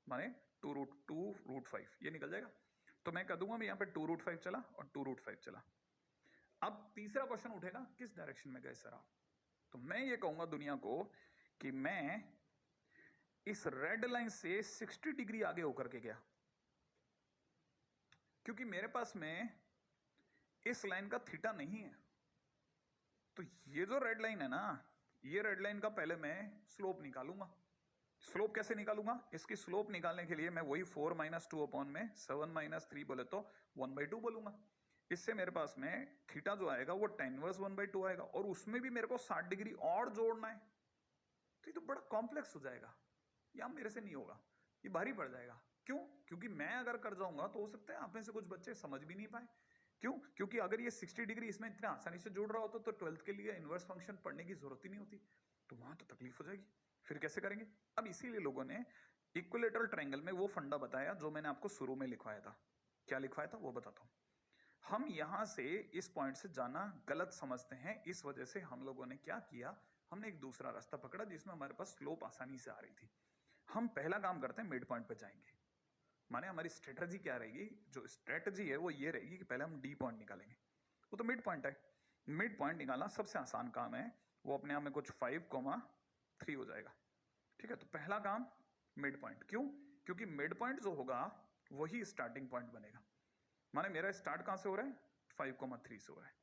माने 2√5 ये निकल जाएगा। तो मैं कह दूंगा मैं यहाँ पे 2√5 चला और 2√5 चला। अब तीसरा क्वेश्चन उठेगा किस डायरेक्शन में गए सर आप। तो मैं ये कहूंगा दुनिया को कि मैं इस रेड लाइन से 60 डिग्री आगे होकर के गया, क्योंकि मेरे पास में इस लाइन का थीटा नहीं है। तो ये जो रेड लाइन है ना, ये रेड लाइन का पहले मैं स्लोप निकालूंगा। स्लोप कैसे निकालूंगा? इसकी स्लोप निकालने के लिए मैं वही 4 - 2 अपॉन में 7 - 3 बोले तो 1/2 बोलूंगा। इससे मेरे पास में थीटा जो आएगा वो tan इनवर्स 1/2 आएगा, और उसमें भी मेरे को 60 डिग्री और जोड़ना है। तो ये तो बड़ा कॉम्प्लेक्स हो जाएगा, या मेरे से नहीं होगा, ये भारी पड़ जाएगा। क्यों? क्योंकि मैं अगर कर जाऊंगा तो हो सकता है आप में से कुछ बच्चे समझ भी नहीं पाए। क्यों? क्योंकि अगर ये 60 डिग्री इसमें इतने आसानी से जुड़ रहा होता तो 12th के लिए इनवर्स फंक्शन पढ़ने की जरूरत ही नहीं होती, तो वहां तो तकलीफ हो जाएगी। फिर कैसे करेंगे? अब इसीलिए लोगों ने इक्विलेटरल ट्रायंगल में वो फंडा बताया जो मैंने आपको शुरू में लिखवाया था। क्या लिखवाया था वो बताता हूँ। हम यहां से इस पॉइंट से जाना गलत समझते हैं, इस वजह से हम लोगों ने क्या किया, हमने एक दूसरा रास्ता पकड़ा जिसमें हमारे पास स्लोप आसानी से आ रही थी। हम पहला काम करते हैं, मिड पॉइंट पे जाएंगे। माने हमारी स्ट्रेटजी क्या रहेगी? जो स्ट्रेटजी है वो ये रहेगी कि पहले हम डी पॉइंट निकालेंगे, वो तो मिड पॉइंट है। मिड पॉइंट निकालना सबसे आसान काम है, वो अपने आप में कुछ 5,3 हो जाएगा। ठीक है, तो पहला काम मिड पॉइंट। क्यों? क्योंकि मिड पॉइंट जो होगा वही स्टार्टिंग पॉइंट बनेगा। माने मेरा स्टार्ट कहां से हो रहा है? 5,3 से हो रहा है।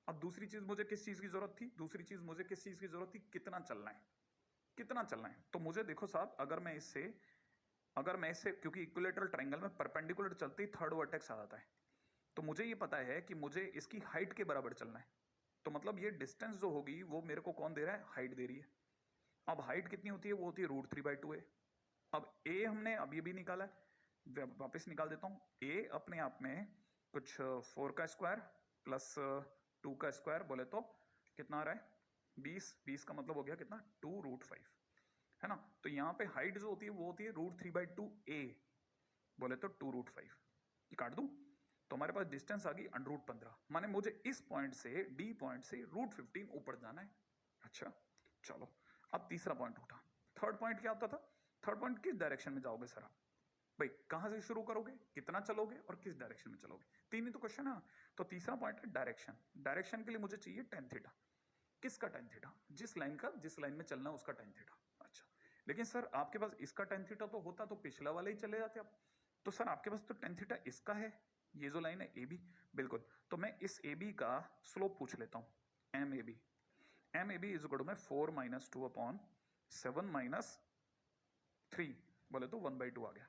अब दूसरी चीज मुझे किस चीज की जरूरत थी? दूसरी चीज मुझे किस चीज की जरूरत थी? कितना चलना है, कितना चलना है। तो मुझे देखो साहब, अगर मैं इससे क्योंकि इक्विलेटरल ट्रायंगल में परपेंडिकुलर चलते ही थर्ड वर्टेक्स आ जाता है, तो मुझे ये पता है कि मुझे इसकी हाइट के बराबर चलना है। तो मतलब ये डिस्टेंस जो होगी वो मेरे को कौन दे रहा है? हाइट दे रही है। अब हाइट कितनी होती है? वो होती है √3/2a। अब a हमने अभी भी निकाला है, वापस निकाल देता हूँ। a अपने आप में कुछ 4 का स्क्वायर प्लस 2 का स्क्वायर बोले तो कितना आ रहा है? 20। 20 का मतलब हो गया कितना? 2√5, है ना। तो यहाँ पे हाइट जो होती है वो होती है √3/2a बोले तो 2√5। ये काट दूं तो हमारे पास डिस्टेंस आ गई √15। माने मुझे इस पॉइंट से डी पॉइंट से √15 ऊपर जाना है। अच्छा चलो, अब तीसरा पॉइंट उठा। थर्ड पॉइंट क्या होता था? थर्ड पॉइंट किस डायरेक्शन में जाओगे सर आप? भाई कहां से शुरू करोगे, कितना चलोगे और किस डायरेक्शन में चलोगे? तीन ही तो क्वेश्चन है। तो तीसरा पॉइंट है डायरेक्शन। डायरेक्शन के लिए मुझे चाहिए tan थीटा। किसका tan थीटा? जिस लाइन का, जिस लाइन में चलना है उसका tan थीटा। अच्छा, लेकिन सर आपके पास इसका tan थीटा तो होता तो पिछला वाला ही चले जाते आप। तो सर आपके पास तो tan थीटा इसका है, ये जो लाइन है AB। बिल्कुल, तो मैं इस AB का स्लोप पूछ लेता हूँ, MAB। MAB is equal to में 4 - 2 अपॉन 7 - 3 बोले तो 1/2 आ गया।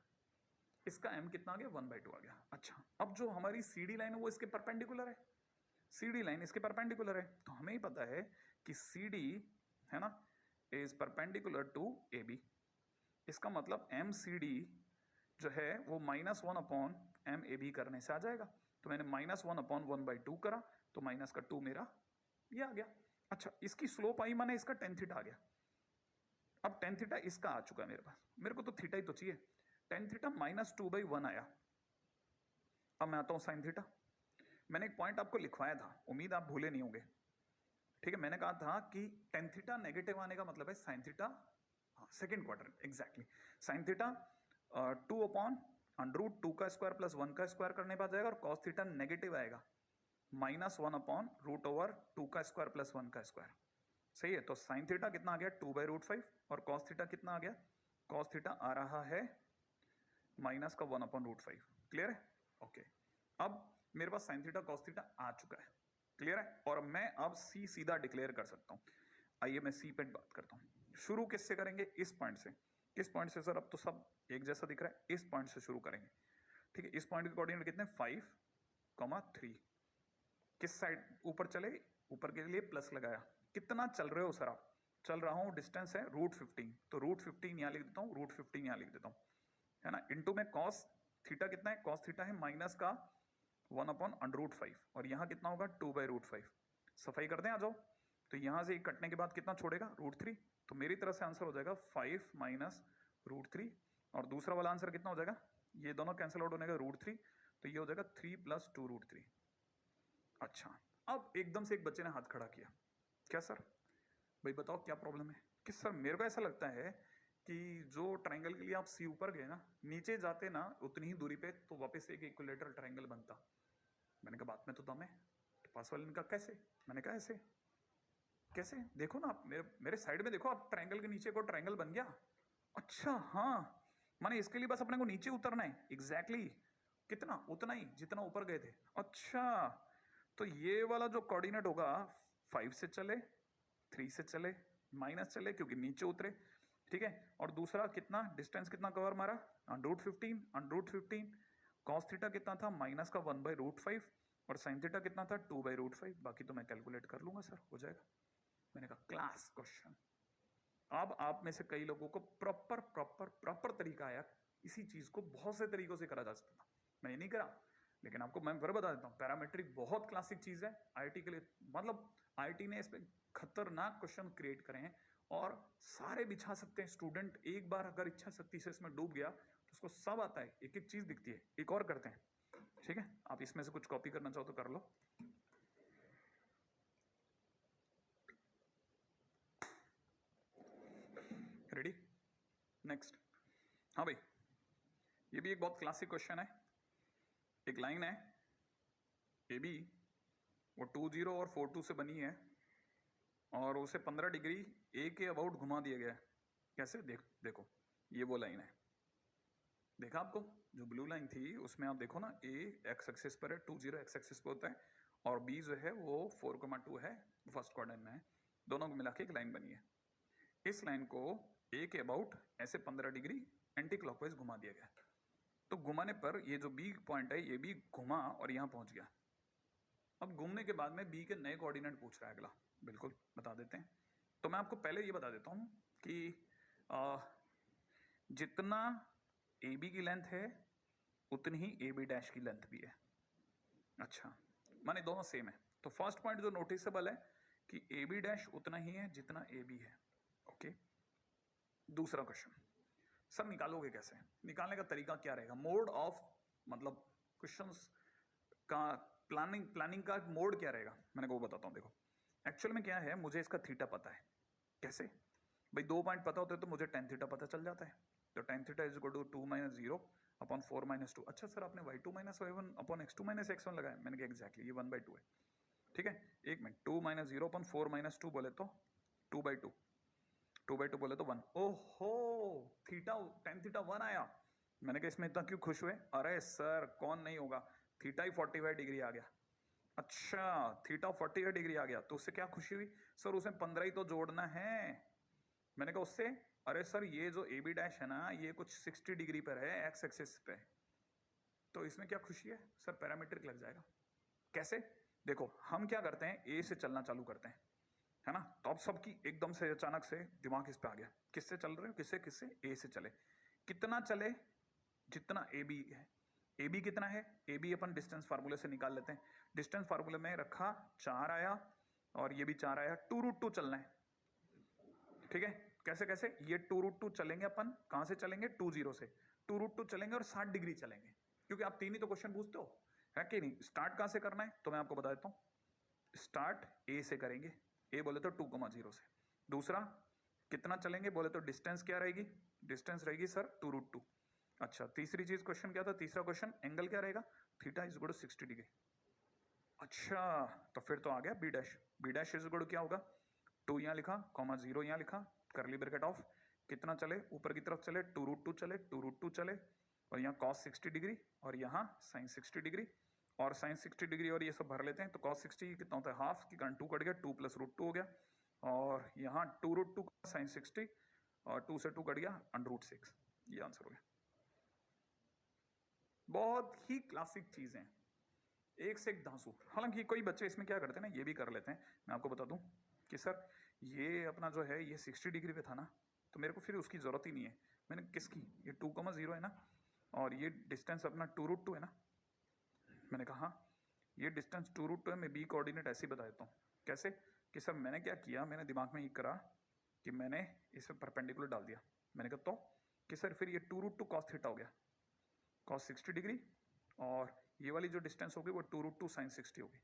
इसका m कितना आ गया? 1/2 आ गया। अच्छा, अब जो हमारी CD लाइन है वो इसके परपेंडिकुलर है। CD लाइन इसके परपेंडिकुलर है, तो हमें ही पता है कि CD है ना इज परपेंडिकुलर टू AB। इसका मतलब MCD जो है वो -1 अपॉन MAB करने से आ जाएगा। तो मैंने -1 अपॉन 1/2 करा, तो माइनस का 2 मेरा ये आ गया। अच्छा, इसकी स्लोप आई माने इसका tan थीटा आ गया। अब tan थीटा इसका आ चुका है मेरे पास, मेरे को तो थीटा ही तो चाहिए। tan थीटा -2/1 आया। अब मैं आता हूं sin थीटा। मैंने एक पॉइंट आपको लिखवाया था, उम्मीद आप भूले नहीं होंगे। ठीक है, मैंने कहा था कि tan थीटा नेगेटिव आने का मतलब है sin theta second quarter exactly. sin theta 2 upon √2 का स्क्वायर प्लस 1 का स्क्वायर करने पर आ जाएगा, और cos थीटा नेगेटिव आएगा -1 अपॉन √2 का स्क्वायर प्लस 1 का स्क्वायर। सही है, तो sin थीटा कितना आ गया? 2/√5, और cos थीटा कितना आ गया? cos थीटा आ रहा है -1 अपॉन √5। क्लियर है? ओके, अब मेरे पास sin थीटा cos थीटा आ चुका है। क्लियर है? और मैं अब C सीधा डिक्लेयर कर सकता हूं। आइए मैं C पे बात करता हूं। शुरू किससे करेंगे? इस पॉइंट से। किस पॉइंट से सर? अब तो सब एक जैसा दिख रहा है। इस पॉइंट से शुरू करेंगे। ठीक है, इस पॉइंट के कोऑर्डिनेट कितने? 5,3। किस साइड ऊपर चले? ऊपर के लिए प्लस लगाया। कितना चल रहे हो सर आप? चल रहा हूं, डिस्टेंस है √15, तो √15 यहां लिख देता हूं, √15 यहां लिख देता हूं, है ना। इनटू में cos थीटा कितना है? cos थीटा है माइनस का 1 अपॉन √5, और यहां कितना होगा? 2/√5। सफाई कर दें, आ जाओ। तो यहां से कटने के बाद कितना छोड़ेगा? √3। तो मेरी तरफ से आंसर हो जाएगा 5 माइनस √3, और दूसरा वाला आंसर कितना हो जाएगा, ये दोनों कैंसिल आउट होने का √3, तो ये हो जाएगा 3 + 2√3। अच्छा, अब एकदम से एक बच्चे ने हाथ खड़ा किया, क्या सर, भाई बताओ क्या प्रॉब्लम है। कि सर मेरे को ऐसा लगता है कि जो ट्रायंगल के लिए आप सी ऊपर गए ना, नीचे जाते ना उतनी ही दूरी पे तो वापस एक इक्विलेटरल ट्रायंगल बनता। मैंने कहा बात में तो दम है। तो पास वाले ने कहा कैसे, मैंने कहा ऐसे। कैसे, देखो ना आप मेरे साइड में देखो, आप ट्रायंगल के नीचे को ट्रायंगल बन गया। अच्छा हाँ, माने इसके लिए बस अपने को नीचे उतरना है, एग्जैक्टली कितना, उतना ही जितना ऊपर गए थे। अच्छा, तो ये वाला जो कोऑर्डिनेट होगा 5 से चले, 3 से चले, माइनस चले क्योंकि नीचे उतरे, ठीक है। और दूसरा कितना डिस्टेंस, कितना कवर मारा, √15, √15। कॉस थीटा कितना था, माइनस का 1/√5, और साइन थीटा कितना था 2/√5। बाकी तो मैं कैलकुलेट कर लूंगा सर, हो जाएगा। मैंने कहा क्लास क्वेश्चन। अब आप में से कई लोगों को प्रॉपर तरीका आया, इसी चीज को बहुत से तरीकों से करा जा सकता था, मैं ये नहीं करा, लेकिन आपको मैं फिर बता देता हूँ, पैरामेट्रिक बहुत क्लासिक चीज है आईआईटी के लिए। मतलब आईआईटी ने इस पे खतरनाक क्वेश्चन क्रिएट करे हैं और सारे बिछा सकते हैं। स्टूडेंट एक बार अगर इच्छा शक्ति से इसमें डूब गया तो उसको सब आता है, एक एक चीज दिखती है। एक और करते हैं, ठीक है, आप इसमें से कुछ कॉपी करना चाहो तो कर लो। Ready, next. हाँ भाई, ये भी एक बहुत क्लासिक क्वेश्चन है। एक लाइन है ए बी, वो 20 और 42 से बनी है और उसे 15 डिग्री ए के अबाउट घुमा दिया गया है। कैसे, देखो ये वो लाइन है, देखा आपको, जो ब्लू लाइन थी उसमें आप देखो ना, ए एक्स एक्सिस पर है, 20 एक्स एक्सिस पर होता है, और बी जो है वो 4,2 है, फर्स्ट क्वाड्रेंट में है, दोनों को मिला के एक लाइन बनी है। इस लाइन को ए के अबाउट ऐसे 15 डिग्री एंटी क्लॉकवाइज घुमा दिया गया। तो घुमाने पर ये जो बी पॉइंट है ये भी घुमा और यहां पहुंच गया। अब घूमने के बाद में बी के नए कोऑर्डिनेट पूछ रहा है अगला, बिल्कुल बता देते हैं। तो मैं आपको पहले ये बता देता हूं कि जितना ए बी की लेंथ है उतनी ही ए बी डैश की लेंथ भी है। अच्छा, माने दोनों सेम है। तो फर्स्ट पॉइंट जो नोटिसेबल है कि ए बी डैश उतना ही है जितना ए बी है। ओके, दूसरा क्वेश्चन, सर निकालोगे कैसे, निकालने का तरीका क्या रहेगा, मोड ऑफ, मतलब क्वेश्चंस का प्लानिंग का मोड क्या रहेगा, मैंने को बताता हूं। देखो एक्चुअल में क्या है, मुझे इसका थीटा पता है। कैसे भाई, 2 पॉइंट पता होते तो मुझे tan थीटा पता चल जाता है। तो tan theta is equal to 2 - 0 upon 4 - 2। अच्छा सर, आपने y2 - y1 upon x2 - x1 लगाया, मैंने कहा एग्जैक्टली ये 1/2 है। ठीक है, एक मिनट, 2 - 0 अपॉन 4 - 2 बोले तो 2/2, 2/2 बोले तो 1। ओहो, थीटा tan थीटा 1 आया। मैंने कहा इसमें इतना क्यों खुश हुए, अरे सर कौन नहीं होगा, थीटा ही 45 डिग्री आ गया। अच्छा, थीटा 45 डिग्री आ गया तो उससे क्या खुशी हुई, सर उसमें 15 ही तो जोड़ना है। मैंने कहा उससे, अरे सर ये जो ए बी डैश है ना, ये कुछ 60 डिग्री पर है एक्स एक्सिस पे, तो इसमें क्या खुशी है, सर पैरामीट्रिक लग जाएगा। कैसे, देखो हम क्या करते हैं, ए से चलना चालू करते हैं, है ना। तो अब सबकी एकदम से अचानक से दिमाग इस पे आ गया, किससे चल रहे हो, किससे किससे, ए से चले। कितना चले, जितना ए बी है। ए बी कितना है, ए बी अपन डिस्टेंस फार्मूले से निकाल लेते हैं। डिस्टेंस फार्मूले में रखा 4 आया और ये भी 4 आया, 2√2 चलना है। ठीक है, कैसे कैसे, ये 2√2 चलेंगे अपन, कहां से चलेंगे, 20 से 2√2 चलेंगे और 60 डिग्री चलेंगे, क्योंकि आप 3 ही तो क्वेश्चन पूछते हो, है कि नहीं। स्टार्ट कहां से करना है तो मैं आपको बता देता हूं, स्टार्ट ए से करेंगे, ए बोले तो 2,0 से। दूसरा कितना चलेंगे बोले तो डिस्टेंस क्या रहेगी, डिस्टेंस रहेगी सर 2√2। अच्छा, तीसरी चीज क्वेश्चन क्या था, तीसरा क्वेश्चन एंगल क्या रहेगा, theta is equal to 60 degree. अच्छा, तो फिर तो आ गया B dash, B dash is equal to क्या होगा, 2 यहाँ लिखा, 0 यहाँ लिखा, करली ब्रैकेट ऑफ, कितना चले, ऊपर की तरफ चले 2√2 चले, 2√2 चले, और यहाँ cos 60 डिग्री और यहाँ sin 60 डिग्री, और sin 60 डिग्री और ये सब भर लेते हैं। तो cos 60 कितना होता है, हाफ की कारण 2 कट गया, 2 + √2 हो गया, और यहाँ 2√2 sin 60 और 2 से 2 कट गया, √6। ये आंसर हो गया। बहुत ही क्लासिक चीजें, एक से एक धांसू। हालांकि कोई बच्चे इसमें क्या करते हैं ना, ये भी कर लेते हैं। मैं आपको बता दूं कि सर ये अपना जो है ये 60 डिग्री पे था ना, तो मेरे को फिर उसकी जरूरत ही नहीं है। मैंने किसकी, ये 2,0 है ना, और ये डिस्टेंस अपना 2√2 है ना। मैंने कहा ये डिस्टेंस 2√2 है, मैं बी कोऑर्डिनेट ऐसे ही बता देता हूँ। कैसे कि सर मैंने क्या किया, मैंने दिमाग में ये करा कि मैंने इसे परपेंडिकुलर डाल दिया। मैंने कहा तो कि सर फिर ये 2√2 cos थीटा हो गया, cos 60 डिग्री, और ये वाली जो डिस्टेंस होगी वो 2√2 sin 60 होगी।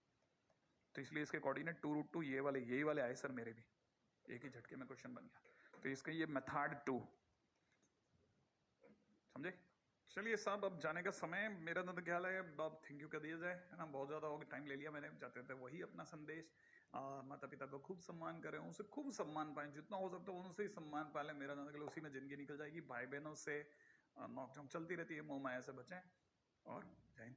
तो इसलिए इसके कोऑर्डिनेट 2√2 ये वाले यही वाले आए सर मेरे भी, एक ही झटके में क्वेश्चन बन गया। तो इसका ये मेथड 2, समझे? चलिए साहब अब जाने का समय, मेरा तो ख्याल है अब थैंक यू कर दिया जाए, है ना, बहुत ज़्यादा हो टाइम ले लिया मैंने। जाते थे वही अपना संदेश, माता पिता को खूब सम्मान करें, उनसे खूब सम्मान पाएं, जितना हो सकता है उनसे ही सम्मान पालें। मेरा तो उसी में ज़िंदगी निकल जाएगी। भाई बहनों से नोक झोंक चलती रहती है, मोह माया से बचें, और जय हिंद।